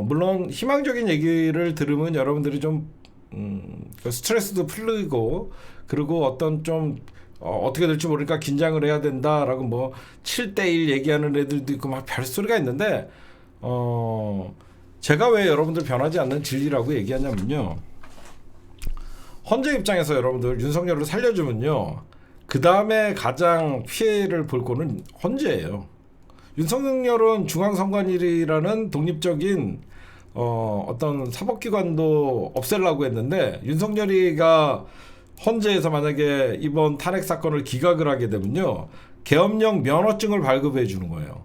물론 희망적인 얘기를 들으면 여러분들이 좀 스트레스도 풀리고, 그리고 어떤 좀 어떻게 될지 모르니까 긴장을 해야 된다라고 뭐 7대1 얘기하는 애들도 있고 막 별소리가 있는데, 제가 왜 여러분들 변하지 않는 진리라고 얘기하냐면요, 헌재 입장에서 여러분들 윤석열을 살려주면요, 그 다음에 가장 피해를 볼 거는 헌재예요. 윤석열은 중앙선관위라는 독립적인 어떤 사법기관도 없애려고 했는데, 윤석열이가 헌재에서 만약에 이번 탄핵 사건을 기각을 하게 되면요, 계엄령 면허증을 발급해 주는 거예요.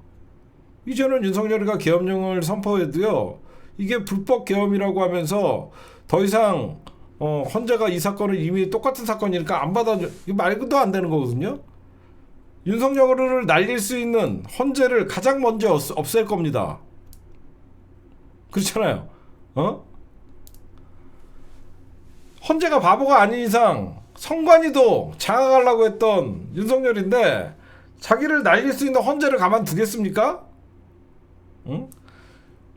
이제는 윤석열이가 계엄령을 선포해도요, 이게 불법 계엄이라고 하면서 더 이상 헌재가 이 사건을 이미 똑같은 사건이니까 안 받아줘, 이거 말도 안 되는 거거든요. 윤석열을 날릴 수 있는 헌재를 가장 먼저 없앨 겁니다. 그렇잖아요. 헌재가 바보가 아닌 이상 선관위도 장악하려고 했던 윤석열인데 자기를 날릴 수 있는 헌재를 가만두겠습니까? 응?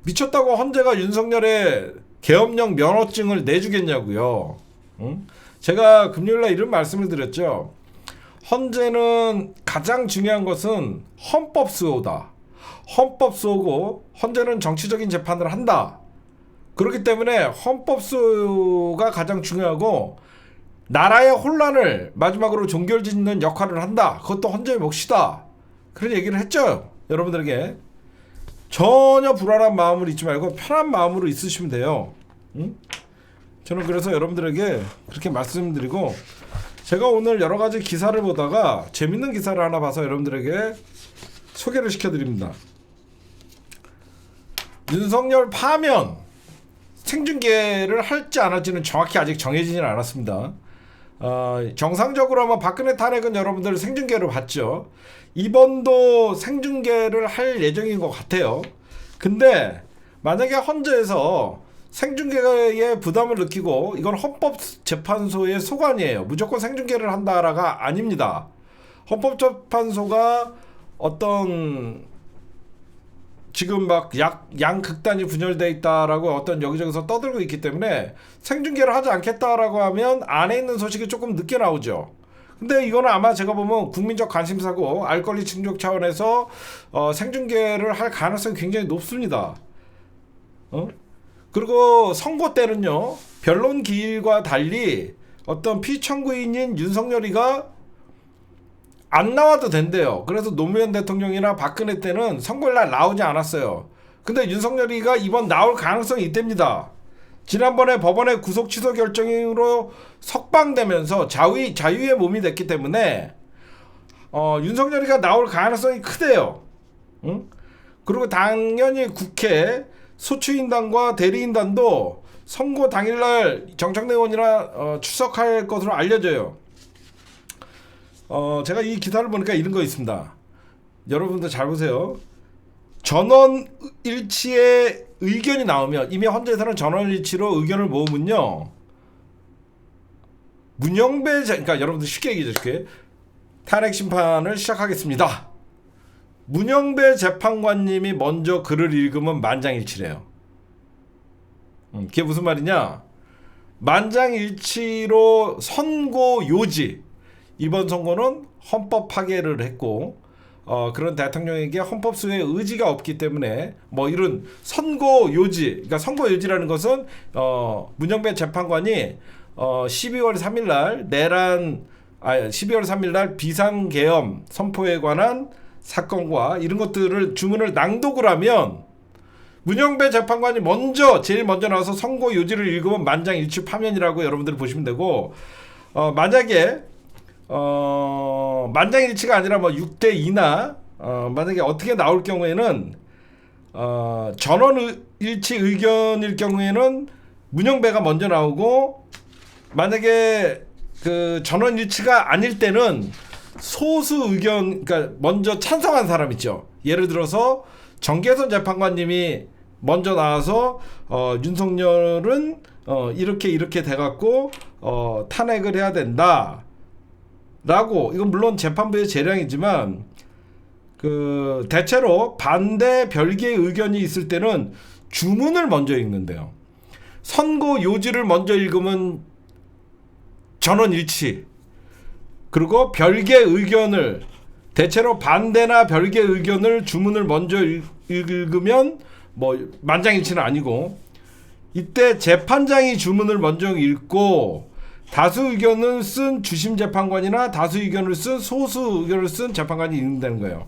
미쳤다고 헌재가 윤석열의 계엄령 면허증을 내주겠냐고요. 응? 제가 금요일날 이런 말씀을 드렸죠. 헌재는 가장 중요한 것은 헌법 수호다. 헌법 수호고 헌재는 정치적인 재판을 한다. 그렇기 때문에 헌법 수호가 가장 중요하고, 나라의 혼란을 마지막으로 종결짓는 역할을 한다. 그것도 헌재의 몫이다. 그런 얘기를 했죠. 여러분들에게 전혀 불안한 마음을 잊지 말고 편한 마음으로 있으시면 돼요. 응? 저는 그래서 여러분들에게 그렇게 말씀드리고, 제가 오늘 여러 가지 기사를 보다가 재밌는 기사를 하나 봐서 여러분들에게 소개를 시켜드립니다. 윤석열 파면 생중계를 할지 안 할지는 정확히 아직 정해지지는 않았습니다. 정상적으로 하면 박근혜 탄핵은 여러분들 생중계로 봤죠. 이번도 생중계를 할 예정인 것 같아요. 근데 만약에 헌재에서 생중계에 부담을 느끼고, 이건 헌법재판소의 소관이에요. 무조건 생중계를 한다라가 아닙니다. 헌법재판소가 어떤 지금 막 양극단이 분열돼 있다라고 어떤 여기저기서 떠들고 있기 때문에 생중계를 하지 않겠다라고 하면 안에 있는 소식이 조금 늦게 나오죠. 근데 이거는 아마 제가 보면 국민적 관심사고 알 권리 충족 차원에서 생중계를 할 가능성이 굉장히 높습니다. 그리고 선거 때는요, 변론 기일과 달리 어떤 피청구인인 윤석열이가 안 나와도 된대요. 그래서 노무현 대통령이나 박근혜 때는 선거일날 나오지 않았어요. 근데 윤석열이가 이번 나올 가능성이 있답니다. 지난번에 법원의 구속 취소 결정으로 석방되면서 자유의 몸이 됐기 때문에 윤석열이가 나올 가능성이 크대요. 응? 그리고 당연히 국회 소추인단과 대리인단도 선거 당일날 정청래 의원이나 출석할 것으로 알려져요. 제가 이 기사를 보니까 이런 거 있습니다. 여러분들 잘 보세요. 전원일치의 의견이 나오면, 이미 헌재에서는 전원일치로 의견을 모으면요, 그러니까 여러분들 쉽게 얘기해, 탄핵 심판을 시작하겠습니다. 문영배 재판관님이 먼저 글을 읽으면 만장일치래요. 그게 무슨 말이냐? 만장일치로 선고 요지, 이번 선거는 헌법 파괴를 했고 그런 대통령에게 헌법 수호의 의지가 없기 때문에 뭐 이런 선고 요지, 그러니까 선고 요지라는 것은 문영배 재판관이 12월 3일날 12월 3일날 비상계엄 선포에 관한 사건과 이런 것들을 주문을 낭독을 하면 문영배 재판관이 제일 먼저 나와서 선고 요지를 읽으면 만장일치 파면이라고 여러분들 보시면 되고, 만약에 만장일치가 아니라 뭐 6대2나 만약에 어떻게 나올 경우에는 전원일치 의견일 경우에는 문영배가 먼저 나오고 만약에 그 전원 일치가 아닐 때는 소수 의견, 그러니까 먼저 찬성한 사람 있죠. 예를 들어서 정계선 재판관님이 먼저 나와서 윤석열은 이렇게 돼갖고 탄핵을 해야 된다라고, 이건 물론 재판부의 재량이지만 그 대체로 반대 별개의 의견이 있을 때는 주문을 먼저 읽는데요. 선고 요지를 먼저 읽으면 전원 일치, 그리고 별개 의견을, 대체로 반대나 별개 의견을 주문을 먼저 읽으면 뭐 만장일치는 아니고, 이때 재판장이 주문을 먼저 읽고 다수 의견을 쓴 주심 재판관이나 다수 의견을 쓴 소수 의견을 쓴 재판관이 읽는다는 거예요.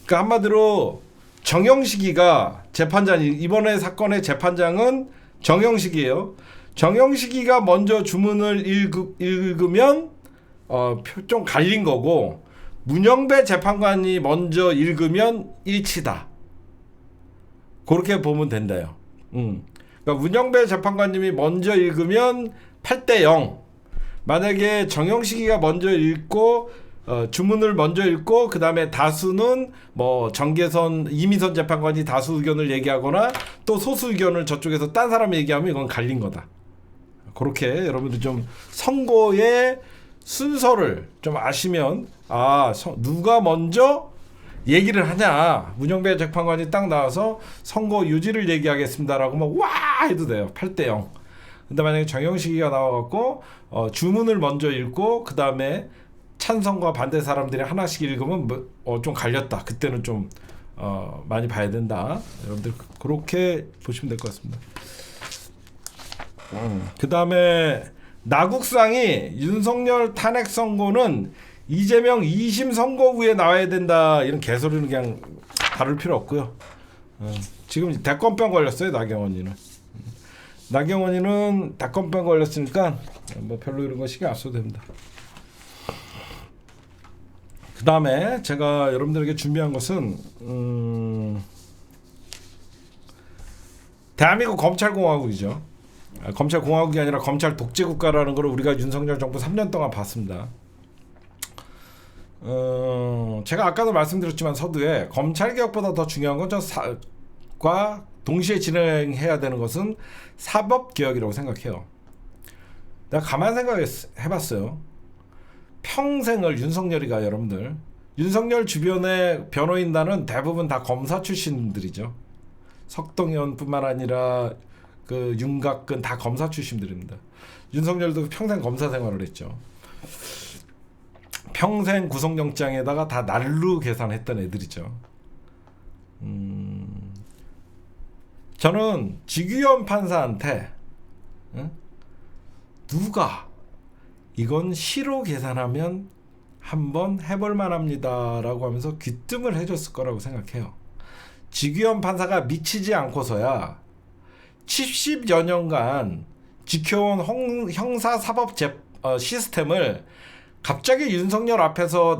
그러니까 한마디로 정영식이가 재판장이, 이번에 사건의 재판장은 정영식이에요. 정영식이가 먼저 주문을 읽으면 좀 갈린 거고, 문영배 재판관이 먼저 읽으면 일치다. 그렇게 보면 된다요. 그러니까 문영배 재판관님이 먼저 읽으면 8대0. 만약에 정영식이가 먼저 읽고 주문을 먼저 읽고 그 다음에 다수는 뭐 정계선, 이미선 재판관이 다수 의견을 얘기하거나 또 소수 의견을 저쪽에서 딴 사람이 얘기하면 이건 갈린 거다. 그렇게 여러분들 좀 선거의 순서를 좀 아시면, 누가 먼저 얘기를 하냐, 문영배 재판관이 딱 나와서 선거 유지를 얘기하겠습니다라고 막 와 해도 돼요. 8대0. 근데 만약에 정영식이가 나와갖고 주문을 먼저 읽고 그 다음에 찬성과 반대 사람들이 하나씩 읽으면 좀 갈렸다. 그때는 좀 많이 봐야 된다. 여러분들 그렇게 보시면 될 것 같습니다. 그 다음에 나국상이 윤석열 탄핵 선고는 이재명 2심 선고 후에 나와야 된다, 이런 개소리는 그냥 다룰 필요 없고요. 지금 대권병 걸렸어요, 나경원이는. 나경원이는 대권병 걸렸으니까 뭐 별로 이런 거 신경 안 써도 됩니다. 그 다음에 제가 여러분들에게 준비한 것은 대한민국 검찰공화국이죠. 검찰공화국이 아니라 검찰 독재국가라는 걸 우리가 윤석열 정부 3년 동안 봤습니다. 제가 아까도 말씀드렸지만 서두에 검찰개혁보다 더 중요한 건 과 동시에 진행해야 되는 것은 사법개혁이라고 생각해요. 내가 가만 생각해봤어요. 평생을 윤석열이가, 여러분들 윤석열 주변의 변호인단은 대부분 다 검사 출신들이죠. 석동현뿐만 아니라 그 윤곽근 다 검사 출신들입니다. 윤석열도 평생 검사 생활을 했죠. 평생 구속영장에다가 다 날로 계산했던 애들이죠. 저는 지규현 판사한테 누가 이건 시로 계산하면 한번 해볼 만합니다 라고 하면서 귀뜸을 해줬을 거라고 생각해요. 지규현 판사가 미치지 않고서야 70여 년간 지켜온 형사사법 시스템을 갑자기 윤석열 앞에서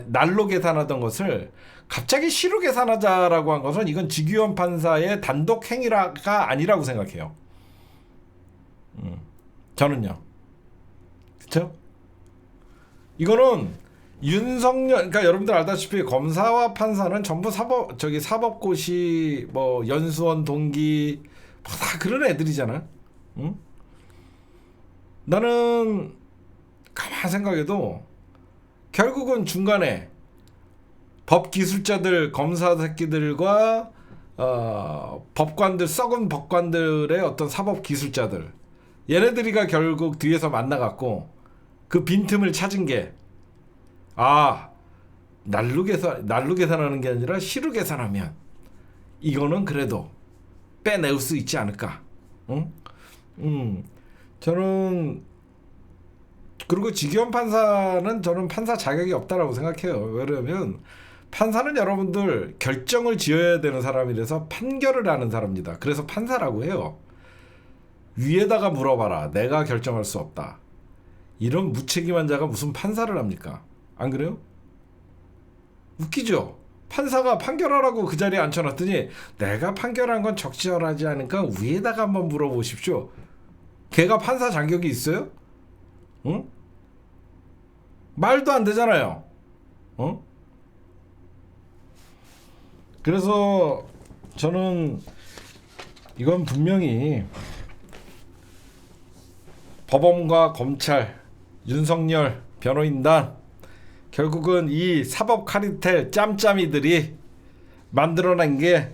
날로 계산하던 것을 갑자기 시로 계산하자라고 한 것은, 이건 지규현 판사의 단독 행위가 아니라고 생각해요. 저는요. 그쵸? 이거는 윤석열, 그러니까 여러분들 알다시피 검사와 판사는 전부 사법고시, 뭐 연수원 동기, 뭐 다 그런 애들이잖아. 응? 나는 가만 생각해도 결국은 중간에 법기술자들, 검사 새끼들과 법관들, 썩은 법관들의 어떤 사법기술자들, 얘네들이가 결국 뒤에서 만나갖고 그 빈틈을 찾은 게, 날로 계산하는 게 아니라 시로 계산하면 이거는 그래도 빼낼 수 있지 않을까. 응? 저는, 그리고 지규현 판사는 저는 판사 자격이 없다라고 생각해요. 왜냐면 판사는 여러분들 결정을 지어야 되는 사람이라서 판결을 하는 사람입니다. 그래서 판사라고 해요. 위에다가 물어봐라. 내가 결정할 수 없다. 이런 무책임한 자가 무슨 판사를 합니까? 안 그래요? 웃기죠? 판사가 판결하라고 그 자리에 앉혀놨더니 내가 판결한 건 적절하지 않으니까 위에다가 한번 물어보십시오. 걔가 판사 자격이 있어요? 응? 말도 안 되잖아요. 어? 그래서 저는 이건 분명히 법원과 검찰, 윤석열 변호인단, 결국은 이 사법 카르텔 짬짬이들이 만들어낸 게,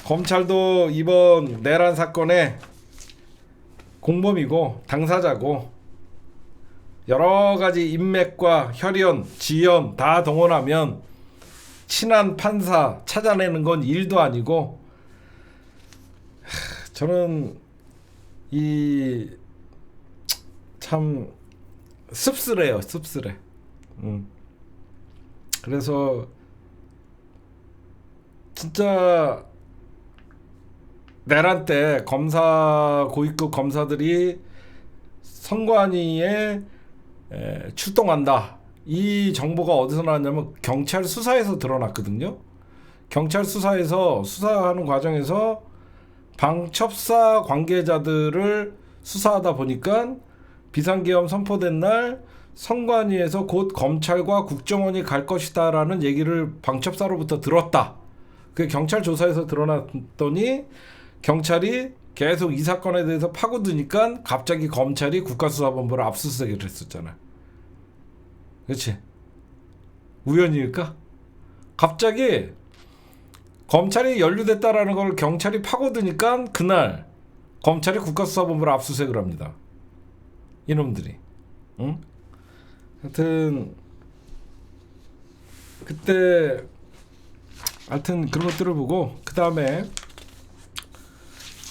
검찰도 이번 내란 사건의 공범이고 당사자고, 여러 가지 인맥과 혈연, 지연 다 동원하면 친한 판사 찾아내는 건 일도 아니고, 저는 이 참 씁쓸해요, 씁쓸해. 그래서 진짜 내란 때 검사, 고위급 검사들이 선관위에 출동한다, 이 정보가 어디서 나왔냐면 경찰 수사에서 드러났거든요. 경찰 수사에서, 수사하는 과정에서 방첩사 관계자들을 수사하다 보니까 비상계엄 선포된 날 선관위에서 곧 검찰과 국정원이 갈 것이다 라는 얘기를 방첩사로부터 들었다. 그 경찰 조사에서 드러났더니 경찰이 계속 이 사건에 대해서 파고드니까 갑자기 검찰이 국가수사본부를 압수수색을 했었잖아. 그렇지? 우연일까? 갑자기 검찰이 연루됐다라는 걸 경찰이 파고드니까 그날 검찰이 국가수사본부를 압수수색을 합니다. 이놈들이. 응? 하여튼 그때 하여튼 그런 것들을 보고, 그 다음에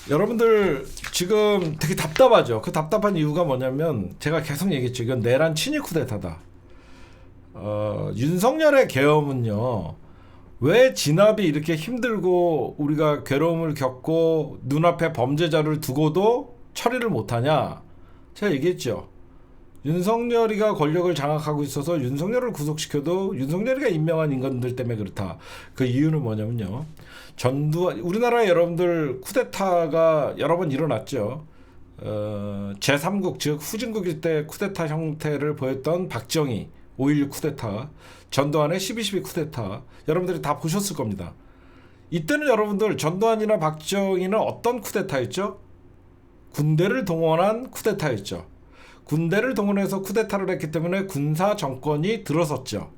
여러분들 지금 되게 답답하죠. 그 답답한 이유가 뭐냐면 제가 계속 얘기했죠. 이건 내란 친일 쿠데타다. 윤석열의 계엄은요, 왜 진압이 이렇게 힘들고 우리가 괴로움을 겪고 눈앞에 범죄자를 두고도 처리를 못하냐. 제가 얘기했죠. 윤석열이가 권력을 장악하고 있어서 윤석열을 구속시켜도 윤석열이가 임명한 인간들 때문에 그렇다. 그 이유는 뭐냐면요, 우리나라에 여러분들 쿠데타가 여러 번 일어났죠. 제3국 즉 후진국일 때 쿠데타 형태를 보였던 박정희 5.16 쿠데타, 전두환의 12.12 쿠데타, 여러분들이 다 보셨을 겁니다. 이때는 여러분들 전두환이나 박정희는 어떤 쿠데타였죠? 군대를 동원한 쿠데타였죠. 군대를 동원해서 쿠데타를 했기 때문에 군사 정권이 들어섰죠.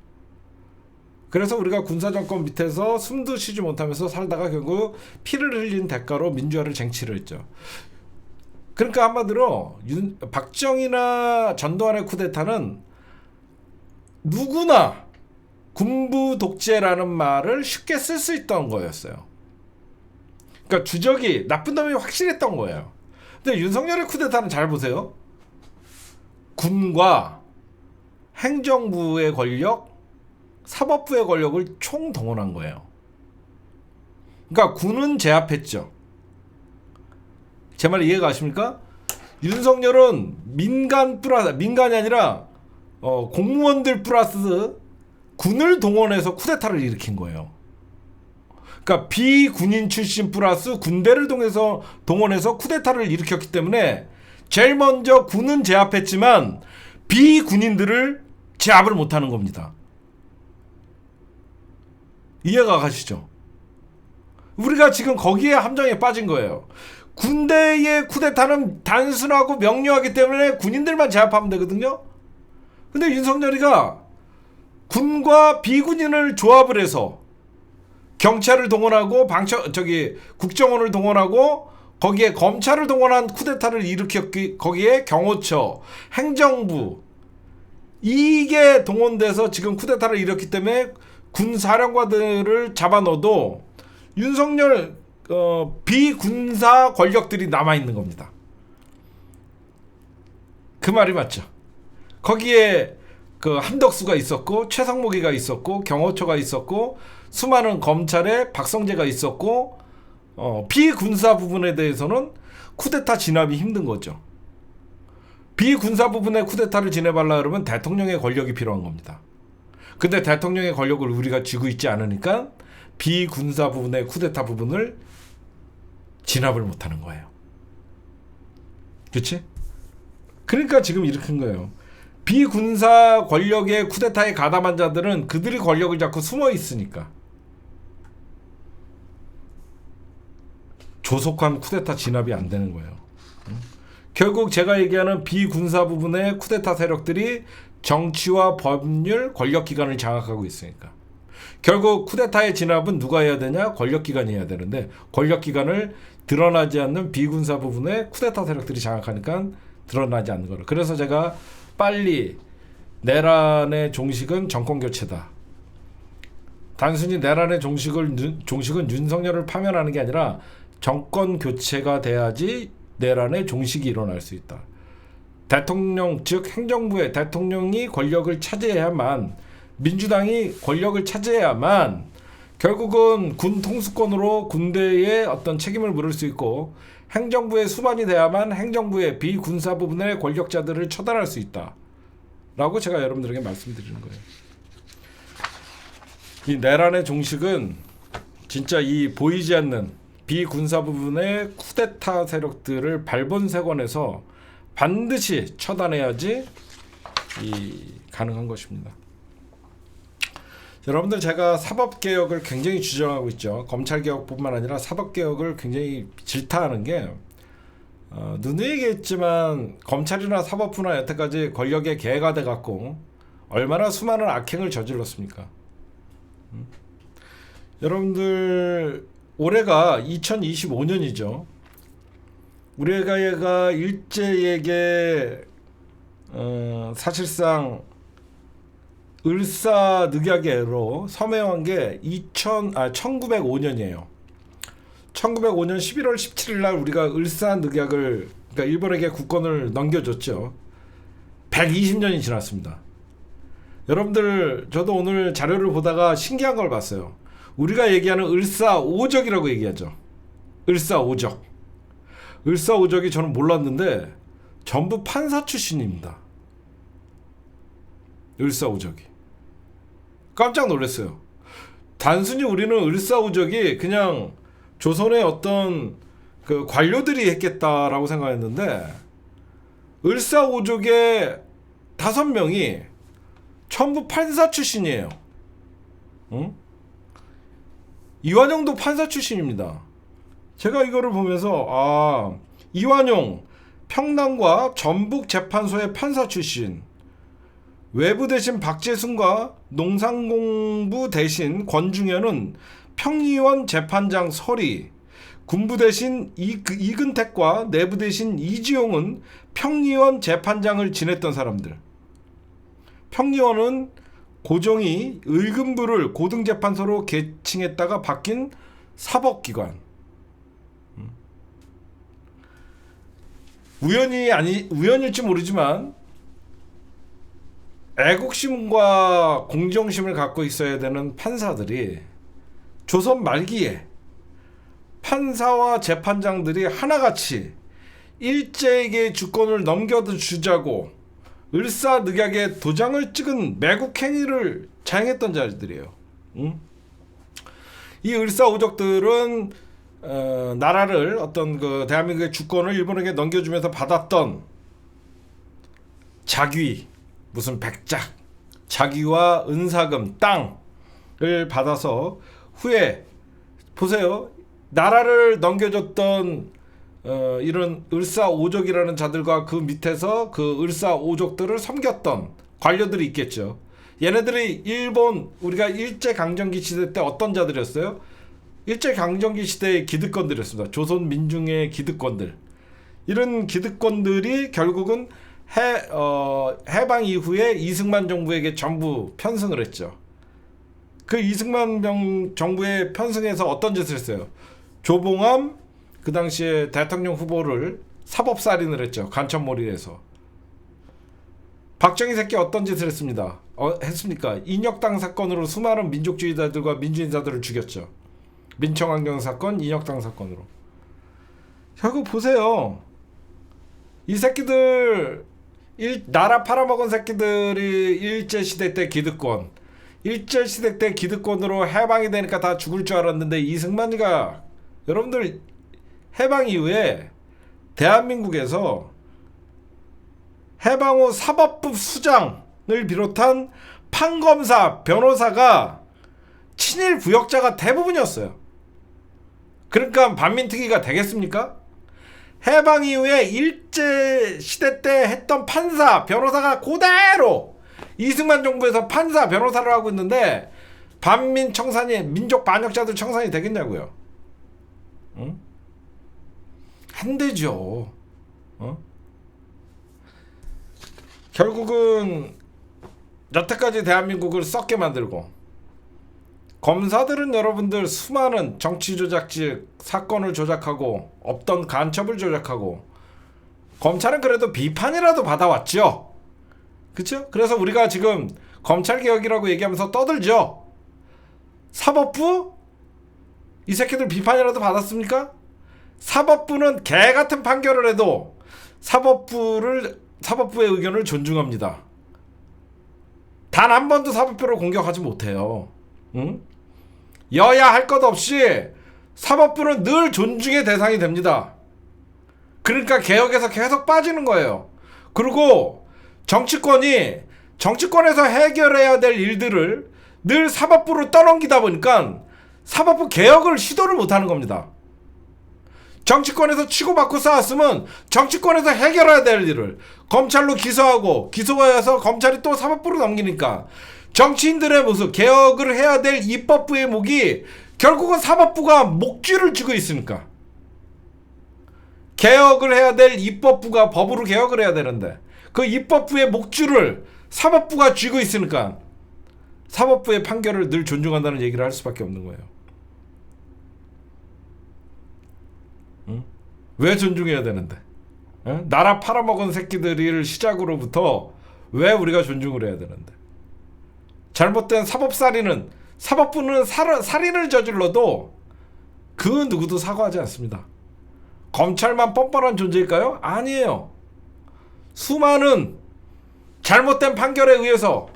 그래서 우리가 군사 정권 밑에서 숨도 쉬지 못하면서 살다가 결국 피를 흘린 대가로 민주화를 쟁취를 했죠. 그러니까 한마디로 박정희나 전두환의 쿠데타는 누구나 군부 독재라는 말을 쉽게 쓸 수 있던 거였어요. 그러니까 주적이 나쁜 놈이 확실했던 거예요. 근데 윤석열의 쿠데타는 잘 보세요. 군과 행정부의 권력, 사법부의 권력을 총동원한 거예요. 그러니까 군은 제압했죠. 제 말 이해가 가십니까? 윤석열은 민간이 아니라 공무원들 플러스 군을 동원해서 쿠데타를 일으킨 거예요. 그러니까 비군인 출신 플러스 군대를 동원해서 쿠데타를 일으켰기 때문에 제일 먼저 군은 제압했지만 비군인들을 제압을 못하는 겁니다. 이해가 가시죠? 우리가 지금 거기에 함정에 빠진 거예요. 군대의 쿠데타는 단순하고 명료하기 때문에 군인들만 제압하면 되거든요. 근데 윤석열이가 군과 비군인을 조합을 해서 경찰을 동원하고 국정원을 동원하고 거기에 검찰을 동원한 쿠데타를 일으켰기, 거기에 경호처, 행정부, 이게 동원돼서 지금 쿠데타를 일으켰기 때문에 군 사령관들을 잡아넣어도 윤석열 비군사 권력들이 남아있는 겁니다. 그 말이 맞죠. 거기에 그 한덕수가 있었고 최상목이가 있었고 경호처가 있었고 수많은 검찰에 박성재가 있었고 비군사 부분에 대해서는 쿠데타 진압이 힘든 거죠. 비군사 부분의 쿠데타를 진압하려고 그러면 대통령의 권력이 필요한 겁니다. 근데 대통령의 권력을 우리가 쥐고 있지 않으니까 비군사 부분의 쿠데타 부분을 진압을 못하는 거예요. 그치? 그러니까 지금 이렇게 한 거예요. 비군사 권력의 쿠데타에 가담한 자들은 그들이 권력을 잡고 숨어 있으니까 조속한 쿠데타 진압이 안 되는 거예요. 결국 제가 얘기하는 비군사 부분의 쿠데타 세력들이 정치와 법률, 권력기관을 장악하고 있으니까 결국 쿠데타의 진압은 누가 해야 되냐? 권력기관이 해야 되는데 권력기관을 드러나지 않는 비군사 부분의 쿠데타 세력들이 장악하니까 드러나지 않는 거예요. 그래서 제가 빨리 내란의 종식은 정권교체다. 단순히 내란의 종식은 윤석열을 파면하는 게 아니라 정권교체가 돼야지 내란의 종식이 일어날 수 있다. 대통령 즉 행정부의 대통령이 권력을 차지해야만 민주당이 권력을 차지해야만 결국은 군 통수권으로 군대의 어떤 책임을 물을 수 있고 행정부의 수반이 돼야만 행정부의 비군사 부분의 권력자들을 처단할 수 있다. 라고 제가 여러분들에게 말씀드리는 거예요. 이 내란의 종식은 진짜 이 보이지 않는 비군사 부분의 쿠데타 세력들을 발본색원에서 반드시 처단해야지 가능한 것입니다. 여러분들 제가 사법개혁을 굉장히 주장하고 있죠. 검찰개혁뿐만 아니라 사법개혁을 굉장히 질타하는 게 누누이 얘기했지만 검찰이나 사법부나 여태까지 권력의 개가 돼갖고 얼마나 수많은 악행을 저질렀습니까? 여러분들 올해가 2025년이죠. 우리가 일제에게 사실상 을사늑약으로 서명한 게 1905년이에요. 1905년 11월 17일 날 우리가 을사늑약을 그러니까 일본에게 국권을 넘겨줬죠. 120년이 지났습니다. 여러분들 저도 오늘 자료를 보다가 신기한 걸 봤어요. 우리가 얘기하는 을사오적이라고 얘기하죠. 을사오적. 을사오적이 저는 몰랐는데 전부 판사 출신입니다. 을사오적이. 깜짝 놀랐어요. 단순히 우리는 을사오적이 그냥 조선의 어떤 그 관료들이 했겠다라고 생각했는데 을사오적의 5명이 전부 판사 출신이에요. 응? 이완용도 판사 출신입니다. 제가 이거를 보면서 이완용 평남과 전북재판소의 판사 출신, 외부 대신 박재순과 농산공부 대신 권중현은 평의원 재판장 서리, 군부 대신 이근택과 내부 대신 이지용은 평의원 재판장을 지냈던 사람들. 평의원은 고종이 의금부를 고등재판소로 개칭했다가 바뀐 사법기관. 우연일지 모르지만 애국심과 공정심을 갖고 있어야 되는 판사들이 조선 말기에 판사와 재판장들이 하나같이 일제에게 주권을 넘겨주자고 을사늑약의 도장을 찍은 매국 행위를 자행했던 자들이에요. 응? 이 을사오적들은 나라를 어떤 그 대한민국의 주권을 일본에게 넘겨주면서 받았던 자귀, 무슨 백작, 자귀와 은사금, 땅을 받아서 후에 보세요. 나라를 넘겨줬던 이런 을사오적이라는 자들과 그 밑에서 그 을사오적들을 섬겼던 관료들이 있겠죠. 얘네들이 일본 우리가 일제강점기 시대 때 어떤 자들이었어요? 일제강점기 시대의 기득권들이었습니다. 조선 민중의 기득권들. 이런 기득권들이 결국은 해방 이후에 이승만 정부에게 전부 편승을 했죠. 그 이승만 정부의 편승에서 어떤 짓을 했어요? 조봉암 그 당시에 대통령 후보를 사법살인을 했죠. 간천몰이에서. 박정희 새끼 어떤 짓을 했습니까? 인혁당 사건으로 수많은 민족주의자들과 민주인사들을 죽였죠. 민청환경 사건, 인혁당 사건으로. 결국 보세요. 이 새끼들 나라 팔아먹은 새끼들이 일제시대 때 기득권, 일제시대 때 기득권으로 해방이 되니까 다 죽을 줄 알았는데 이승만이가 여러분들 해방 이후에 대한민국에서 해방후 사법부 수장을 비롯한 판검사, 변호사가 친일 부역자가 대부분이었어요. 그러니까 반민특위가 되겠습니까? 해방 이후에 일제시대 때 했던 판사, 변호사가 그대로 이승만 정부에서 판사, 변호사를 하고 있는데 반민 청산이, 민족 반역자들 청산이 되겠냐고요. 응? 안 되죠. 결국은 여태까지 대한민국을 썩게 만들고, 검사들은 여러분들 수많은 정치 조작직 사건을 조작하고 없던 간첩을 조작하고, 검찰은 그래도 비판이라도 받아왔죠. 그쵸? 그래서 우리가 지금 검찰개혁이라고 얘기하면서 떠들죠. 사법부? 이 새끼들 비판이라도 받았습니까? 사법부는 개같은 판결을 해도 사법부의 의견을 존중합니다. 단 한 번도 사법부를 공격하지 못해요. 응? 여야 할 것 없이 사법부는 늘 존중의 대상이 됩니다. 그러니까 개혁에서 계속 빠지는 거예요. 그리고 정치권에서 해결해야 될 일들을 늘 사법부로 떠넘기다 보니까 사법부 개혁을 시도를 못하는 겁니다. 정치권에서 치고받고 싸웠으면 정치권에서 해결해야 될 일을 검찰로 기소하고, 기소해서 검찰이 또 사법부로 넘기니까 정치인들의 모습, 개혁을 해야 될 입법부의 목이 결국은 사법부가 목줄을 쥐고 있으니까. 개혁을 해야 될 입법부가 법으로 개혁을 해야 되는데 그 입법부의 목줄을 사법부가 쥐고 있으니까 사법부의 판결을 늘 존중한다는 얘기를 할 수밖에 없는 거예요. 응? 왜 존중해야 되는데? 응? 나라 팔아먹은 새끼들을 시작으로부터 왜 우리가 존중을 해야 되는데? 잘못된 사법부는 살인을 저질러도 그 누구도 사과하지 않습니다. 검찰만 뻔뻔한 존재일까요? 아니에요. 수많은 잘못된 판결에 의해서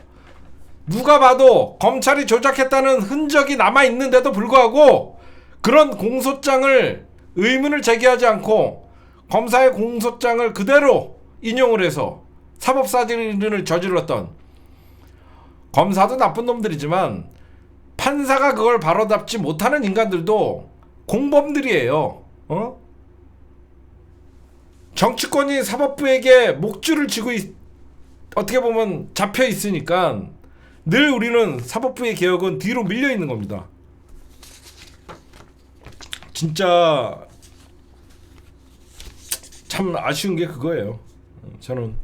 누가 봐도 검찰이 조작했다는 흔적이 남아있는데도 불구하고 그런 공소장을 의문을 제기하지 않고 검사의 공소장을 그대로 인용을 해서 사법사진을 저질렀던, 검사도 나쁜 놈들이지만 판사가 그걸 바로잡지 못하는 인간들도 공범들이에요. 정치권이 사법부에게 목줄을 쥐고 어떻게 보면 잡혀 있으니까 늘 우리는 사법부의 개혁은 뒤로 밀려 있는 겁니다. 진짜 참 아쉬운 게 그거예요. 저는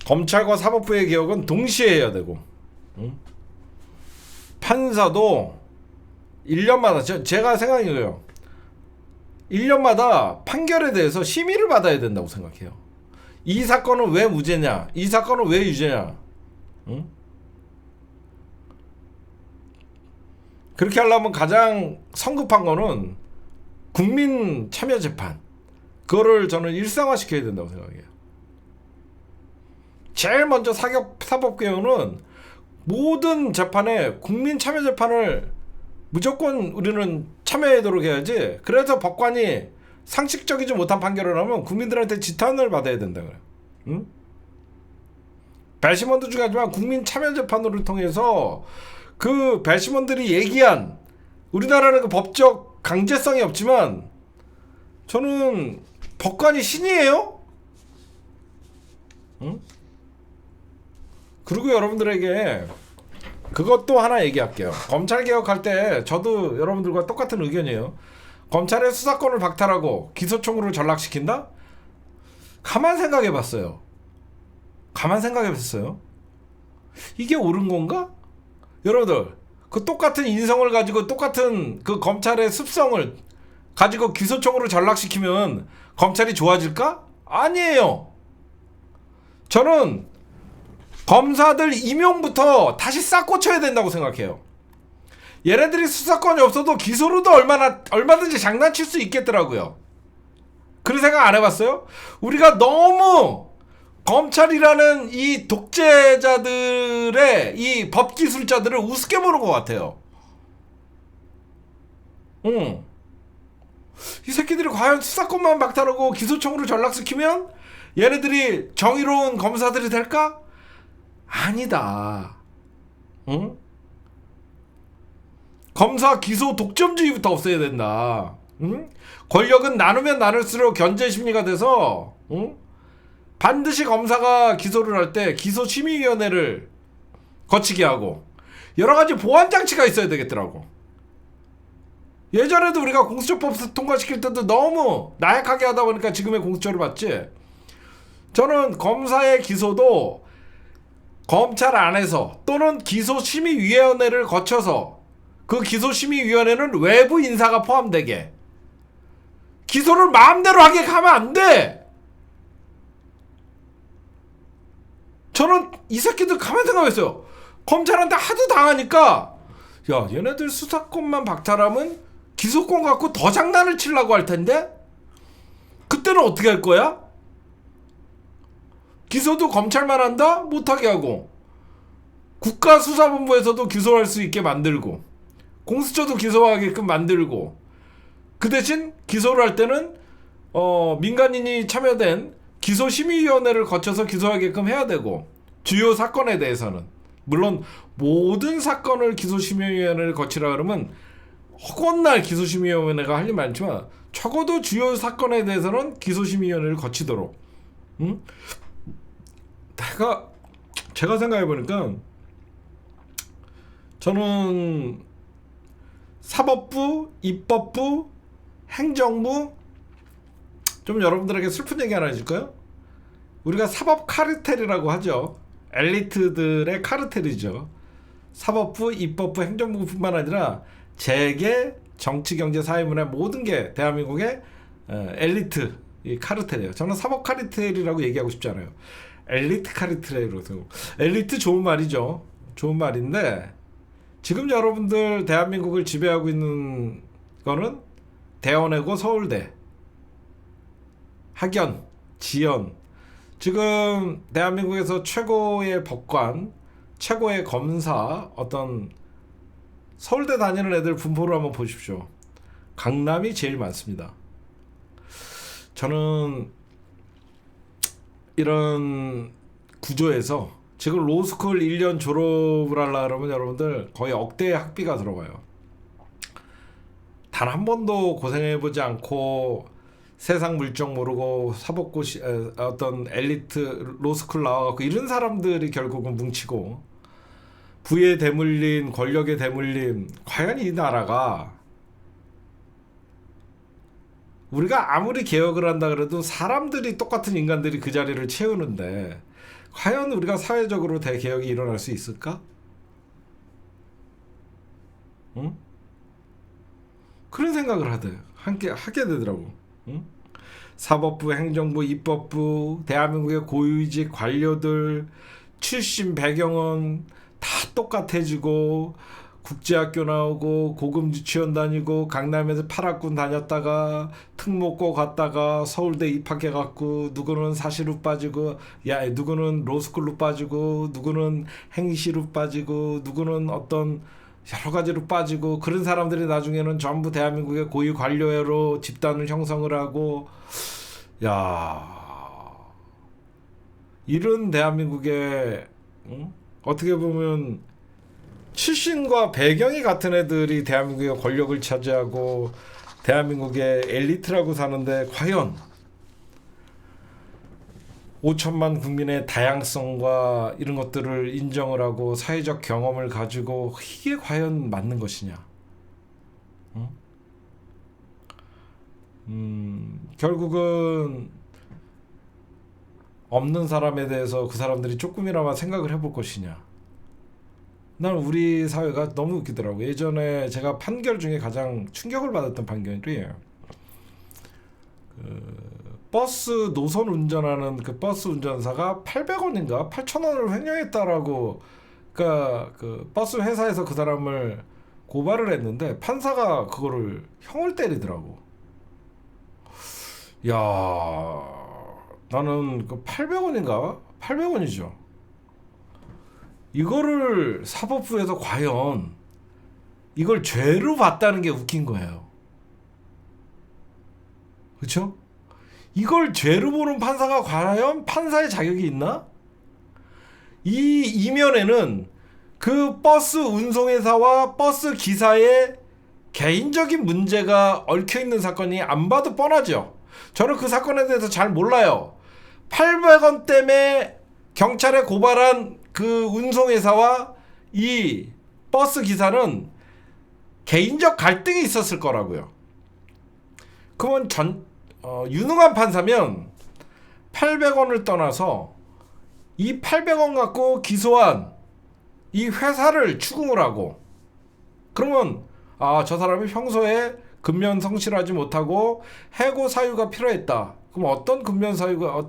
검찰과 사법부의 개혁은 동시에 해야 되고, 판사도 1년마다 제가 생각해요. 1년마다 판결에 대해서 심의를 받아야 된다고 생각해요. 이 사건은 왜 무죄냐? 이 사건은 왜 유죄냐? 응? 그렇게 하려면 가장 성급한 거는 국민 참여 재판. 그거를 저는 일상화시켜야 된다고 생각해요. 제일 먼저 사법개혁은 모든 재판에 국민 참여 재판을 무조건 우리는 참여하도록 해야지. 그래서 법관이 상식적이지 못한 판결을 하면 국민들한테 지탄을 받아야 된다 그래요. 응? 배심원도 중요하지만 국민 참여 재판을 통해서 그 배심원들이 얘기한, 우리나라는 그 법적 강제성이 없지만 저는 법관이 신이에요. 응? 그리고 여러분들에게 그것도 하나 얘기할게요. 검찰 개혁할 때 저도 여러분들과 똑같은 의견이에요. 검찰의 수사권을 박탈하고 기소청구를 전락시킨다? 가만 생각해봤어요. 이게 옳은 건가? 여러분들, 그 똑같은 인성을 가지고 똑같은 그 검찰의 습성을 가지고 기소청구를 전락시키면 검찰이 좋아질까? 아니에요. 저는 검사들 임용부터 다시 싹 고쳐야 된다고 생각해요. 얘네들이 수사권이 없어도 기소로도 얼마든지 장난칠 수 있겠더라고요. 그런 생각 안 해봤어요? 우리가 너무 검찰이라는 이 독재자들의 이 법기술자들을 우습게 보는 것 같아요. 이 새끼들이 과연 수사권만 박탈하고 기소청으로 전락시키면 얘네들이 정의로운 검사들이 될까? 아니다. 응? 검사 기소 독점주의부터 없애야 된다. 응? 권력은 나누면 나눌수록 견제 심리가 돼서, 응? 반드시 검사가 기소를 할 때 기소심의위원회를 거치게 하고 여러 가지 보완 장치가 있어야 되겠더라고. 예전에도 우리가 공수처법 통과시킬 때도 너무 나약하게 하다 보니까 지금의 공수처를 봤지. 저는 검사의 기소도 검찰 안에서 또는 기소심의위원회를 거쳐서 그 기소심의위원회는 외부 인사가 포함되게 기소를 마음대로 하게 가면 안 돼. 저는 이 새끼들 가만 생각했어요. 검찰한테 하도 당하니까 야 얘네들 수사권만 박탈하면 기소권 갖고 더 장난을 치려고 할 텐데 그때는 어떻게 할 거야? 기소도 검찰만 한다? 못하게 하고 국가수사본부에서도 기소할 수 있게 만들고 공수처도 기소하게끔 만들고 그 대신 기소를 할 때는 민간인이 참여된 기소심의위원회를 거쳐서 기소하게끔 해야 되고 주요 사건에 대해서는 물론 모든 사건을 기소심의위원회를 거치라 그러면 허건날 기소심의위원회가 할 일 많지만 적어도 주요 사건에 대해서는 기소심의위원회를 거치도록 응? 제가 생각해보니까 저는 사법부, 입법부, 행정부 좀 여러분들에게 슬픈 얘기 하나 해줄까요? 우리가 사법 카르텔이라고 하죠. 엘리트들의 카르텔이죠. 사법부, 입법부, 행정부뿐만 아니라 재계, 정치, 경제, 사회, 문화 모든 게 대한민국의 엘리트 이 카르텔이에요. 저는 사법 카르텔이라고 얘기하고 싶지 않아요. 엘리트 카르텔이라고. 엘리트 좋은 말이죠. 좋은 말인데 지금 여러분들 대한민국을 지배하고 있는 거는 대원외고 서울대, 학연, 지연. 지금 대한민국에서 최고의 법관, 최고의 검사, 어떤 서울대 다니는 애들 분포를 한번 보십시오. 강남이 제일 많습니다. 저는 이런 구조에서 지금 로스쿨 1년 졸업을 하려고 그러면 여러분들 거의 억대의 학비가 들어가요. 단 한 번도 고생해보지 않고 세상 물정 모르고 사법고시 어떤 엘리트 로스쿨 나와갖고 이런 사람들이 결국은 뭉치고 부에 대물림, 권력에 대물림. 과연 이 나라가 우리가 아무리 개혁을 한다 그래도 사람들이 똑같은 인간들이 그 자리를 채우는데 과연 우리가 사회적으로 대개혁이 일어날 수 있을까? 응? 그런 생각을 하게 되더라고. 응? 사법부, 행정부, 입법부, 대한민국의 고위직 관료들 출신 배경은 다 똑같아지고 국제학교 나오고 고급 유치원 다니고 강남에서 파락군 다녔다가 특목고 갔다가 서울대 입학해갖고 누구는 사시로 빠지고 누구는 로스쿨로 빠지고 누구는 행시로 빠지고 누구는 어떤 여러 가지로 빠지고 그런 사람들이 나중에는 전부 대한민국의 고위 관료로 집단을 형성을 하고 이런 대한민국의 어떻게 보면 출신과 배경이 같은 애들이 대한민국의 권력을 차지하고 대한민국의 엘리트라고 사는데 과연 5천만 국민의 다양성과 이런 것들을 인정을 하고 사회적 경험을 가지고 이게 과연 맞는 것이냐? 결국은 없는 사람에 대해서 그 사람들이 조금이나마 생각을 해볼 것이냐? 난 우리 사회가 너무 웃기더라고. 예전에 제가 판결 중에 가장 충격을 받았던 판결이 버스 노선 운전하는 그 버스 운전사가 800원인가 8,000원을 횡령했다라고 그러니까 그 버스 회사에서 그 사람을 고발을 했는데 판사가 그거를 형을 때리더라고. 야, 나는 그 800원인가 800원이죠. 이거를 사법부에서 과연 이걸 죄로 봤다는 게 웃긴 거예요. 그쵸? 이걸 죄로 보는 판사가 과연 판사의 자격이 있나? 이 이면에는 그 버스 운송회사와 버스 기사의 개인적인 문제가 얽혀 있는 사건이 안 봐도 뻔하죠. 저는 그 사건에 대해서 잘 몰라요. 800원 때문에 경찰에 고발한 그 운송회사와 이 버스 기사는 개인적 갈등이 있었을 거라고요. 그러면 유능한 판사면 800원을 떠나서 이 800원 갖고 기소한 이 회사를 추궁을 하고, 그러면 저 사람이 평소에 근면 성실하지 못하고 해고 사유가 필요했다. 그럼 어떤 근면 사유가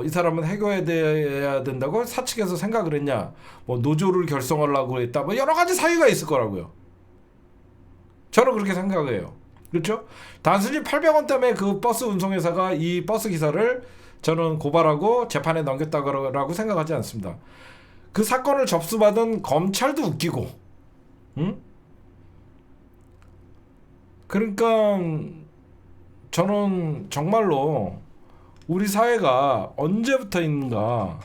이 사람은 해고해야 된다고 사측에서 생각을 했냐? 뭐 노조를 결성하려고 했다. 뭐 여러 가지 사유가 있을 거라고요. 저는 그렇게 생각해요. 그렇죠? 단순히 800원 때문에 그 버스 운송회사가 이 버스 기사를 저는 고발하고 재판에 넘겼다고 생각하지 않습니다. 그 사건을 접수받은 검찰도 웃기고, 응? 그러니까 저는 정말로 우리 사회가 언제부터인가,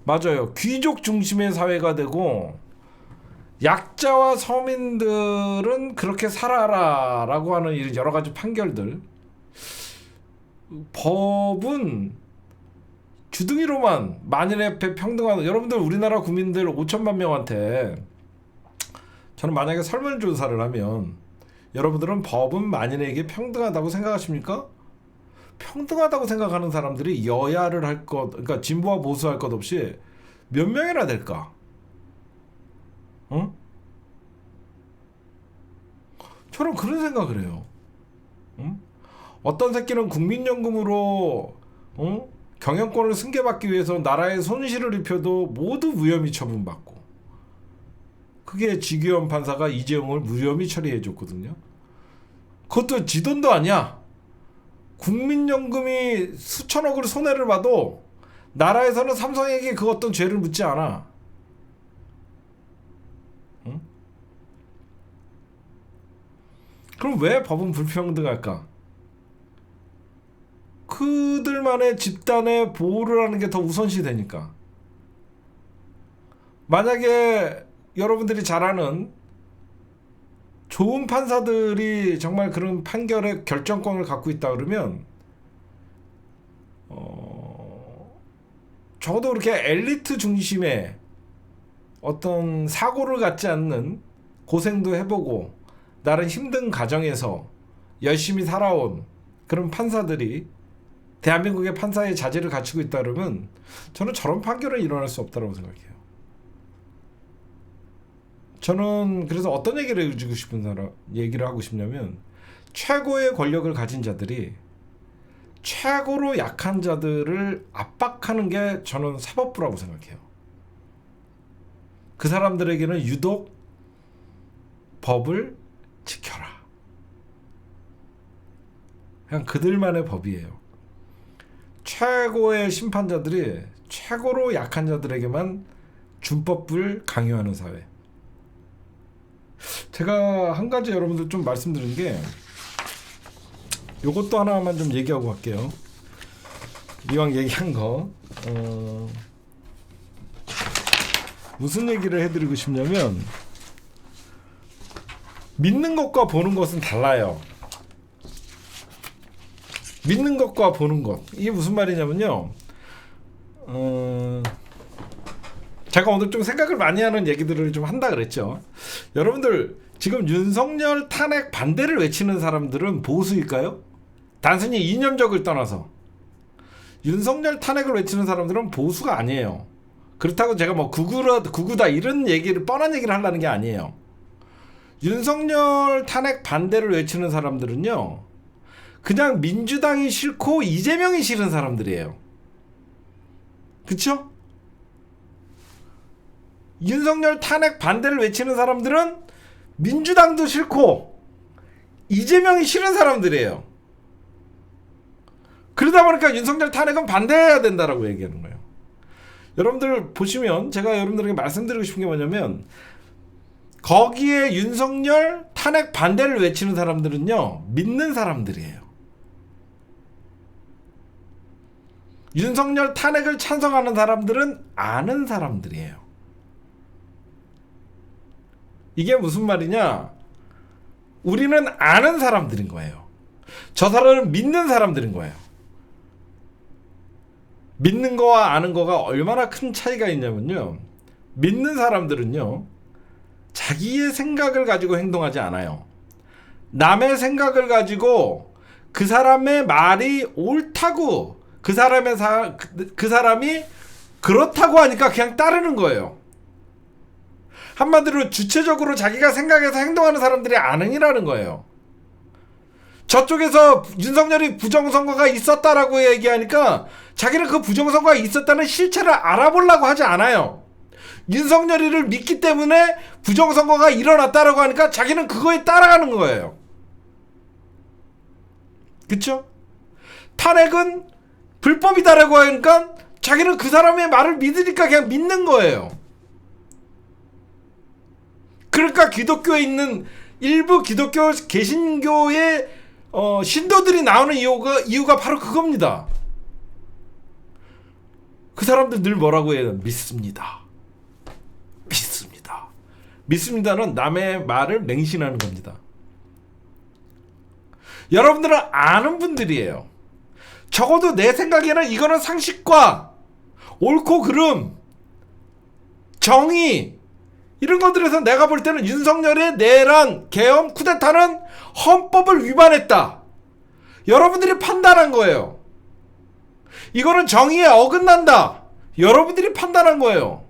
맞아요, 귀족 중심의 사회가 되고 약자와 서민들은 그렇게 살아라라고 하는 여러 가지 판결들, 법은 주둥이로만 만인의 앞에 평등한, 여러분들 우리나라 국민들 5천만 명한테 저는 만약에 설문조사를 하면 여러분들은 법은 만인에게 평등하다고 생각하십니까? 평등하다고 생각하는 사람들이 여야를 할 것, 그러니까 진보와 보수 할 것 없이 몇 명이나 될까? 응? 저는 그런 생각을 해요. 응? 어떤 새끼는 국민연금으로 경영권을 승계받기 위해서 나라에 손실을 입혀도 모두 무혐의 처분받고, 그게 지규현 판사가 이재용을 무혐의 처리해줬거든요. 그것도 지 돈도 아니야. 국민연금이 수천억을 손해를 봐도 나라에서는 삼성에게 그 어떤 죄를 묻지 않아. 응? 그럼 왜 법은 불평등할까? 그들만의 집단의 보호를 하는 게 더 우선시 되니까. 만약에 여러분들이 잘 아는 좋은 판사들이 정말 그런 판결의 결정권을 갖고 있다 그러면 적어도 그렇게 엘리트 중심의 어떤 사고를 갖지 않는, 고생도 해보고 나름 힘든 가정에서 열심히 살아온 그런 판사들이 대한민국의 판사의 자질을 갖추고 있다 그러면 저는 저런 판결은 일어날 수 없다고 생각해요. 저는 그래서 어떤 얘기를 하고 싶냐면, 최고의 권력을 가진 자들이 최고로 약한 자들을 압박하는 게 저는 사법부라고 생각해요. 그 사람들에게는 유독 법을 지켜라. 그냥 그들만의 법이에요. 최고의 심판자들이 최고로 약한 자들에게만 준법을 강요하는 사회. 제가 한 가지 여러분들 좀 말씀드린 게, 요것도 하나만 좀 얘기하고 갈게요. 이왕 얘기한 거 무슨 얘기를 해드리고 싶냐면, 믿는 것과 보는 것은 달라요. 믿는 것과 보는 것, 이게 무슨 말이냐면요, 제가 오늘 좀 생각을 많이 하는 얘기들을 좀 한다 그랬죠. 여러분들 지금 윤석열 탄핵 반대를 외치는 사람들은 보수일까요? 단순히 이념적을 떠나서 윤석열 탄핵을 외치는 사람들은 보수가 아니에요. 그렇다고 제가 뭐 극우다 이런 얘기를, 뻔한 얘기를 하려는 게 아니에요. 윤석열 탄핵 반대를 외치는 사람들은요, 그냥 민주당이 싫고 이재명이 싫은 사람들이에요. 그쵸? 윤석열 탄핵 반대를 외치는 사람들은 민주당도 싫고 이재명이 싫은 사람들이에요. 그러다 보니까 윤석열 탄핵은 반대해야 된다라고 얘기하는 거예요. 여러분들 보시면 제가 여러분들에게 말씀드리고 싶은 게 뭐냐면, 거기에 윤석열 탄핵 반대를 외치는 사람들은요, 믿는 사람들이에요. 윤석열 탄핵을 찬성하는 사람들은 아는 사람들이에요. 이게 무슨 말이냐? 우리는 아는 사람들인 거예요. 저 사람을 믿는 사람들인 거예요. 믿는 거와 아는 거가 얼마나 큰 차이가 있냐면요. 믿는 사람들은요, 자기의 생각을 가지고 행동하지 않아요. 남의 생각을 가지고 그 사람의 말이 옳다고, 그 사람이 그렇다고 하니까 그냥 따르는 거예요. 한마디로 주체적으로 자기가 생각해서 행동하는 사람들이 아능이라는 거예요. 저쪽에서 윤석열이 부정선거가 있었다라고 얘기하니까 자기는 그 부정선거가 있었다는 실체를 알아보려고 하지 않아요. 윤석열이를 믿기 때문에 부정선거가 일어났다라고 하니까 자기는 그거에 따라가는 거예요. 그쵸? 탄핵은 불법이다라고 하니까 자기는 그 사람의 말을 믿으니까 그냥 믿는 거예요. 그러니까 기독교에 있는 일부 기독교 개신교의 신도들이 나오는 이유가 바로 그겁니다. 그 사람들 늘 뭐라고 해요? 믿습니다. 믿습니다. 믿습니다는 남의 말을 맹신하는 겁니다. 여러분들은 아는 분들이에요. 적어도 내 생각에는 이거는 상식과 옳고 그름, 정의, 이런 것들에서 내가 볼 때는 윤석열의 내란, 계엄, 쿠데타는 헌법을 위반했다. 여러분들이 판단한 거예요. 이거는 정의에 어긋난다. 여러분들이 판단한 거예요.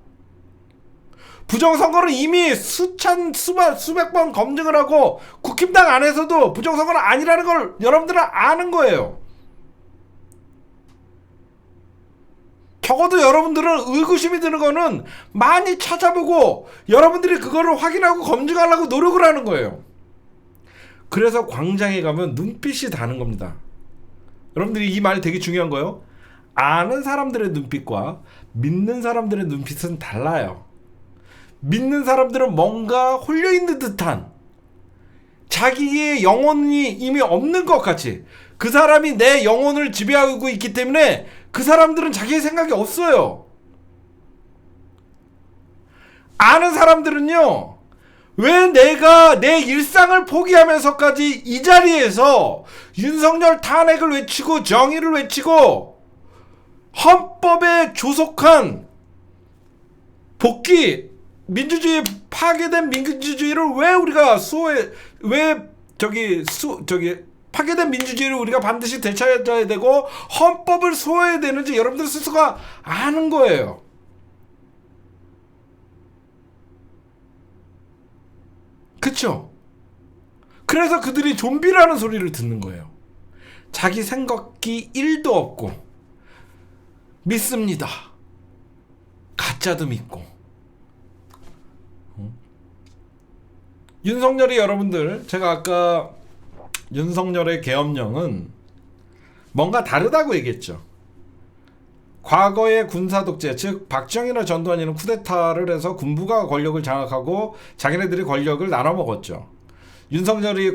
부정선거는 이미 수백 번 검증을 하고 국힘당 안에서도 부정선거는 아니라는 걸 여러분들은 아는 거예요. 적어도 여러분들은 의구심이 드는 거는 많이 찾아보고 여러분들이 그거를 확인하고 검증하려고 노력을 하는 거예요. 그래서 광장에 가면 눈빛이 다른 겁니다. 여러분들이 이 말 되게 중요한 거예요. 아는 사람들의 눈빛과 믿는 사람들의 눈빛은 달라요. 믿는 사람들은 뭔가 홀려있는 듯한, 자기의 영혼이 이미 없는 것 같이, 그 사람이 내 영혼을 지배하고 있기 때문에 그 사람들은 자기의 생각이 없어요. 아는 사람들은요, 왜 내가 내 일상을 포기하면서까지 이 자리에서 윤석열 탄핵을 외치고 정의를 외치고 헌법에 조속한 복귀, 민주주의, 파괴된 민주주의를 왜 우리가 파괴된 민주주의를 우리가 반드시 되찾아야 되고 헌법을 수호해야 되는지 여러분들 스스로가 아는 거예요. 그쵸? 그래서 그들이 좀비라는 소리를 듣는 거예요. 자기 생각이 1도 없고 믿습니다. 가짜도 믿고. 윤석열이, 여러분들, 제가 아까 윤석열의 계엄령은 뭔가 다르다고 얘기했죠. 과거의 군사독재, 즉 박정희나 전두환이는 쿠데타를 해서 군부가 권력을 장악하고 자기네들이 권력을 나눠먹었죠. 윤석열이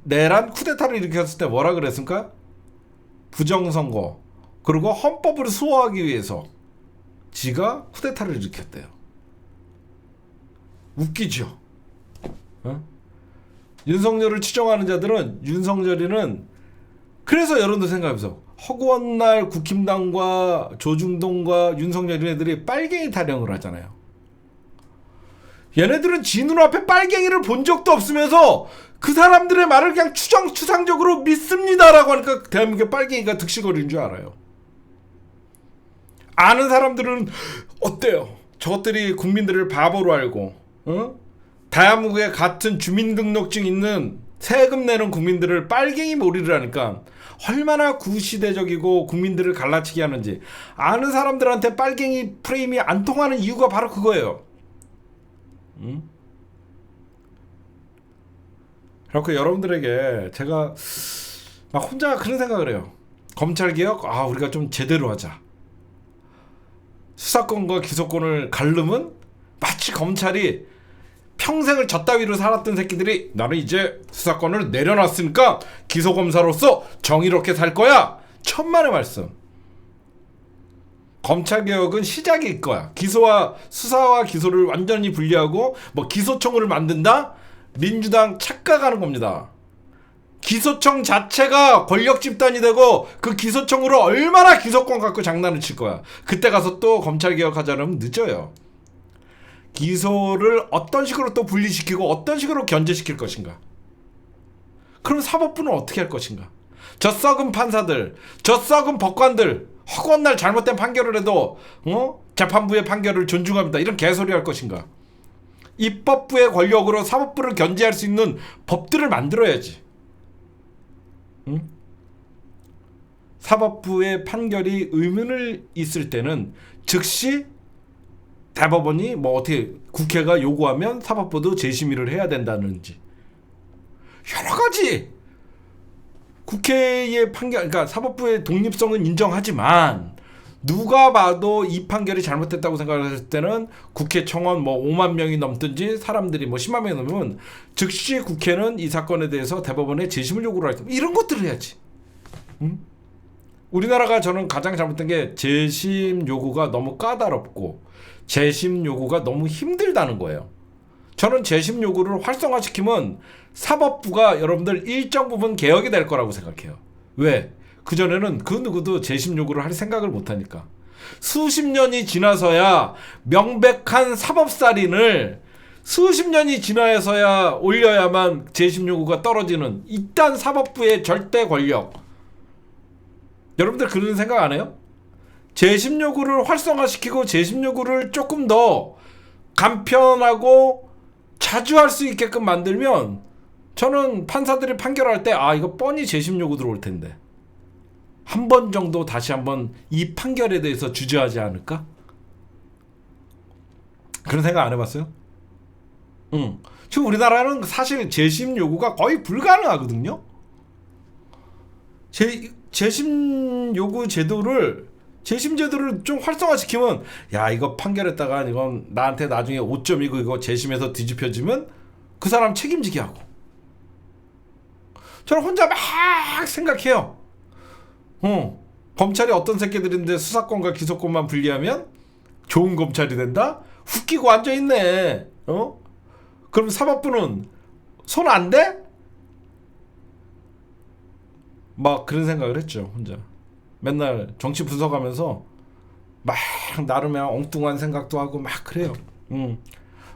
내란 쿠데타를 일으켰을 때 뭐라 그랬습니까? 부정선거, 그리고 헌법을 수호하기 위해서 지가 쿠데타를 일으켰대요. 웃기죠? 윤석열을 추정하는 자들은 윤석열이는, 그래서 여러분들 생각하면서 허구한 날 국힘당과 조중동과 윤석열 애들이 빨갱이 타령을 하잖아요. 얘네들은 지 눈앞에 빨갱이를 본 적도 없으면서 그 사람들의 말을 그냥 추상적으로 믿습니다라고 하니까 대한민국의 빨갱이가 득실거리는 줄 알아요. 아는 사람들은 어때요? 저것들이 국민들을 바보로 알고, 대한민국에 같은 주민등록증 있는 세금 내는 국민들을 빨갱이 몰이를 하니까 얼마나 구시대적이고 국민들을 갈라치게 하는지. 아는 사람들한테 빨갱이 프레임이 안 통하는 이유가 바로 그거예요. 그렇고 여러분들에게 제가 막 혼자 그런 생각을 해요. 검찰개혁, 우리가 좀 제대로 하자. 수사권과 기소권을 가르면 마치 검찰이 평생을 저 따위로 살았던 새끼들이 나는 이제 수사권을 내려놨으니까 기소검사로서 정의롭게 살 거야, 천만의 말씀. 검찰개혁은 시작일 거야. 수사와 기소를 완전히 분리하고 뭐 기소청을 만든다? 민주당 착각하는 겁니다. 기소청 자체가 권력 집단이 되고 그 기소청으로 얼마나 기소권 갖고 장난을 칠 거야. 그때 가서 또 검찰개혁하자면 늦어요. 기소를 어떤 식으로 또 분리시키고 어떤 식으로 견제시킬 것인가. 그럼 사법부는 어떻게 할 것인가. 저 썩은 판사들, 저 썩은 법관들 허구한 날 잘못된 판결을 해도 재판부의 판결을 존중합니다. 이런 개소리 할 것인가. 입법부의 권력으로 사법부를 견제할 수 있는 법들을 만들어야지. 응? 사법부의 판결이 의문을 있을 때는 즉시 대법원이 뭐 어떻게 국회가 요구하면 사법부도 재심의를 해야 된다는지 여러 가지 국회의 판결, 그러니까 사법부의 독립성은 인정하지만 누가 봐도 이 판결이 잘못됐다고 생각했을 때는 국회 청원 뭐 5만 명이 넘든지 사람들이 뭐 10만 명이 넘으면 즉시 국회는 이 사건에 대해서 대법원에 재심을 요구를 할 때 이런 것들을 해야지. 응? 우리나라가 저는 가장 잘못된 게 재심 요구가 너무 까다롭고 재심 요구가 너무 힘들다는 거예요. 저는 재심 요구를 활성화시키면 사법부가 여러분들 일정 부분 개혁이 될 거라고 생각해요. 왜? 그전에는 그 누구도 재심 요구를 할 생각을 못하니까. 수십 년이 지나서야 명백한 사법살인을 수십 년이 지나서야 올려야만 재심 요구가 떨어지는 이딴 사법부의 절대 권력. 여러분들 그런 생각 안 해요? 재심 요구를 활성화시키고 재심 요구를 조금 더 간편하고 자주 할 수 있게끔 만들면 저는 판사들이 판결할 때 이거 뻔히 재심 요구 들어올 텐데 한 번 정도 다시 한번 이 판결에 대해서 주저하지 않을까? 그런 생각 안 해봤어요? 응. 지금 우리나라는 사실 재심 요구가 거의 불가능하거든요. 재심 요구 제도를 좀 활성화시키면 야 이거 판결했다가 이건 나한테 나중에 5점이고 이거 재심에서 뒤집혀지면 그 사람 책임지게 하고. 저는 혼자 막 생각해요. 검찰이 어떤 새끼들인데 수사권과 기소권만 분리하면 좋은 검찰이 된다? 웃기고 앉아있네. 그럼 사법부는 손 안 대? 막 그런 생각을 했죠. 혼자 맨날 정치 분석하면서 막 나름의 엉뚱한 생각도 하고 막 그래요.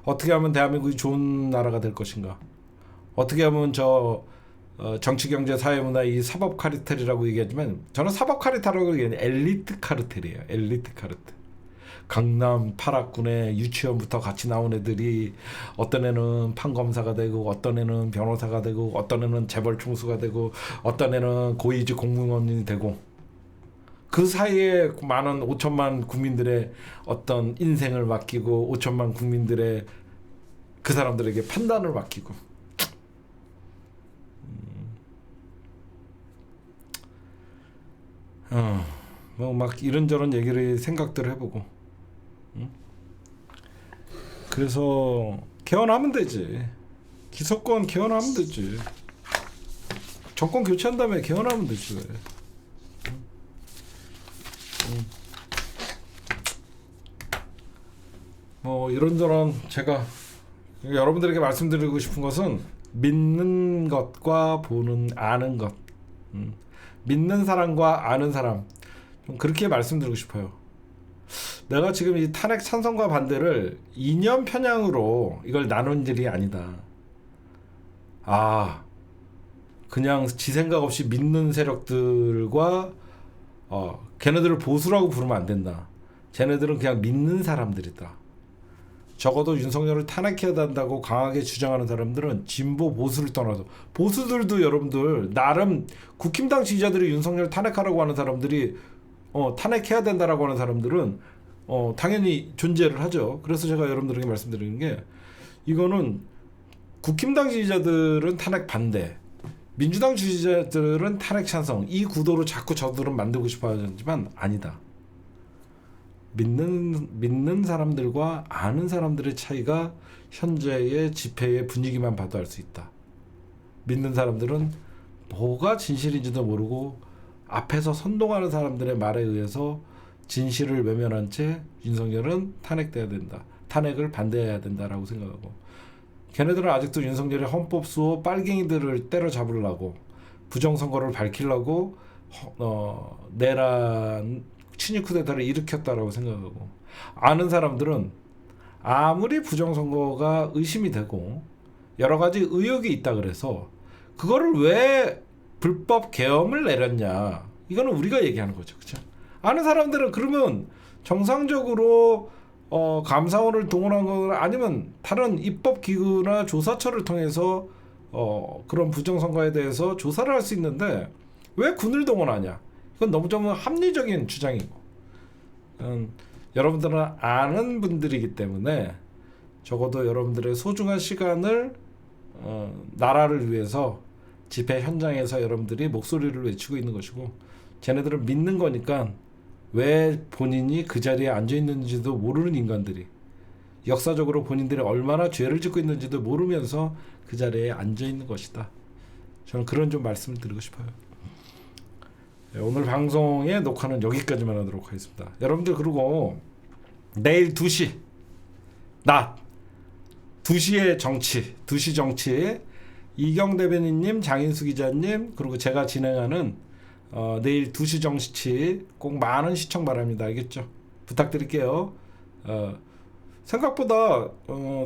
어떻게 하면 대한민국이 좋은 나라가 될 것인가. 어떻게 하면 정치, 경제, 사회, 문화 이 사법 카르텔이라고 얘기하지만 저는 사법 카르텔이라고 얘기하는 엘리트 카르텔이에요. 엘리트 카르텔. 강남 8학군에 유치원부터 같이 나온 애들이 어떤 애는 판검사가 되고 어떤 애는 변호사가 되고 어떤 애는 재벌 총수가 되고 어떤 애는 고위직 공무원이 되고 그 사이에 많은 5천만 국민들의 어떤 인생을 맡기고 5천만 국민들의 그 사람들에게 판단을 맡기고 뭐 막 이런저런 얘기를 생각들을 해보고 그래서 개헌하면 되지. 기소권 개헌하면 되지. 정권 교체한 다음에 개헌하면 되지 왜. 뭐 이런저런 제가 여러분들에게 말씀드리고 싶은 것은 믿는 것과 아는 것, 믿는 사람과 아는 사람 좀 그렇게 말씀드리고 싶어요. 내가 지금 이 탄핵 찬성과 반대를 이념 편향으로 이걸 나눈 일이 아니다. 그냥 지 생각 없이 믿는 세력들과 걔네들을 보수라고 부르면 안 된다. 쟤네들은 그냥 믿는 사람들이다. 적어도 윤석열을 탄핵해야 한다고 강하게 주장하는 사람들은 진보 보수를 떠나서 보수들도 여러분들 나름 국힘당 지지자들이 윤석열 탄핵하라고 하는 사람들이 탄핵해야 된다라고 하는 사람들은 당연히 존재를 하죠. 그래서 제가 여러분들에게 말씀드리는 게 이거는 국힘당 지지자들은 탄핵 반대, 민주당 지지자들은 탄핵 찬성 이 구도로 자꾸 저들은 만들고 싶어 하지만 아니다. 믿는 사람들과 아는 사람들의 차이가 현재의 집회의 분위기만 봐도 알 수 있다. 믿는 사람들은 뭐가 진실인지도 모르고 앞에서 선동하는 사람들의 말에 의해서 진실을 외면한 채 윤석열은 탄핵돼야 된다. 탄핵을 반대해야 된다라고 생각하고, 걔네들은 아직도 윤석열의 헌법 수호 빨갱이들을 때려잡으려고, 부정선거를 밝히려고 내란 친일 쿠데타를 일으켰다라고 생각하고, 아는 사람들은 아무리 부정선거가 의심이 되고 여러 가지 의혹이 있다 그래서 그거를 왜 불법 계엄을 내렸냐, 이거는 우리가 얘기하는 거죠. 그렇죠? 아는 사람들은 그러면 정상적으로 감사원을 동원한 거나 아니면 다른 입법기구나 조사처를 통해서 그런 부정선거에 대해서 조사를 할 수 있는데 왜 군을 동원하냐, 이건 너무 좀 합리적인 주장이고, 여러분들은 아는 분들이기 때문에 적어도 여러분들의 소중한 시간을 나라를 위해서 집회 현장에서 여러분들이 목소리를 외치고 있는 것이고, 쟤네들은 믿는 거니까 왜 본인이 그 자리에 앉아 있는지도 모르는 인간들이, 역사적으로 본인들이 얼마나 죄를 짓고 있는지도 모르면서 그 자리에 앉아 있는 것이다. 저는 그런 좀 말씀을 드리고 싶어요. 오늘 방송의 녹화는 여기까지만 하도록 하겠습니다. 여러분들, 그리고 내일 2시 낮 2시의 정치, 2시 정치, 이경 대변인님, 장인수 기자님, 그리고 제가 진행하는 내일 2시 정치 꼭 많은 시청 바랍니다. 알겠죠? 부탁드릴게요. 생각보다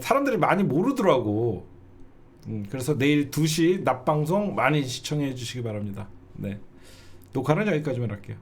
사람들이 많이 모르더라고. 그래서 내일 2시 낮 방송 많이 시청해 주시기 바랍니다. 네, 녹화는 여기까지만 할게요.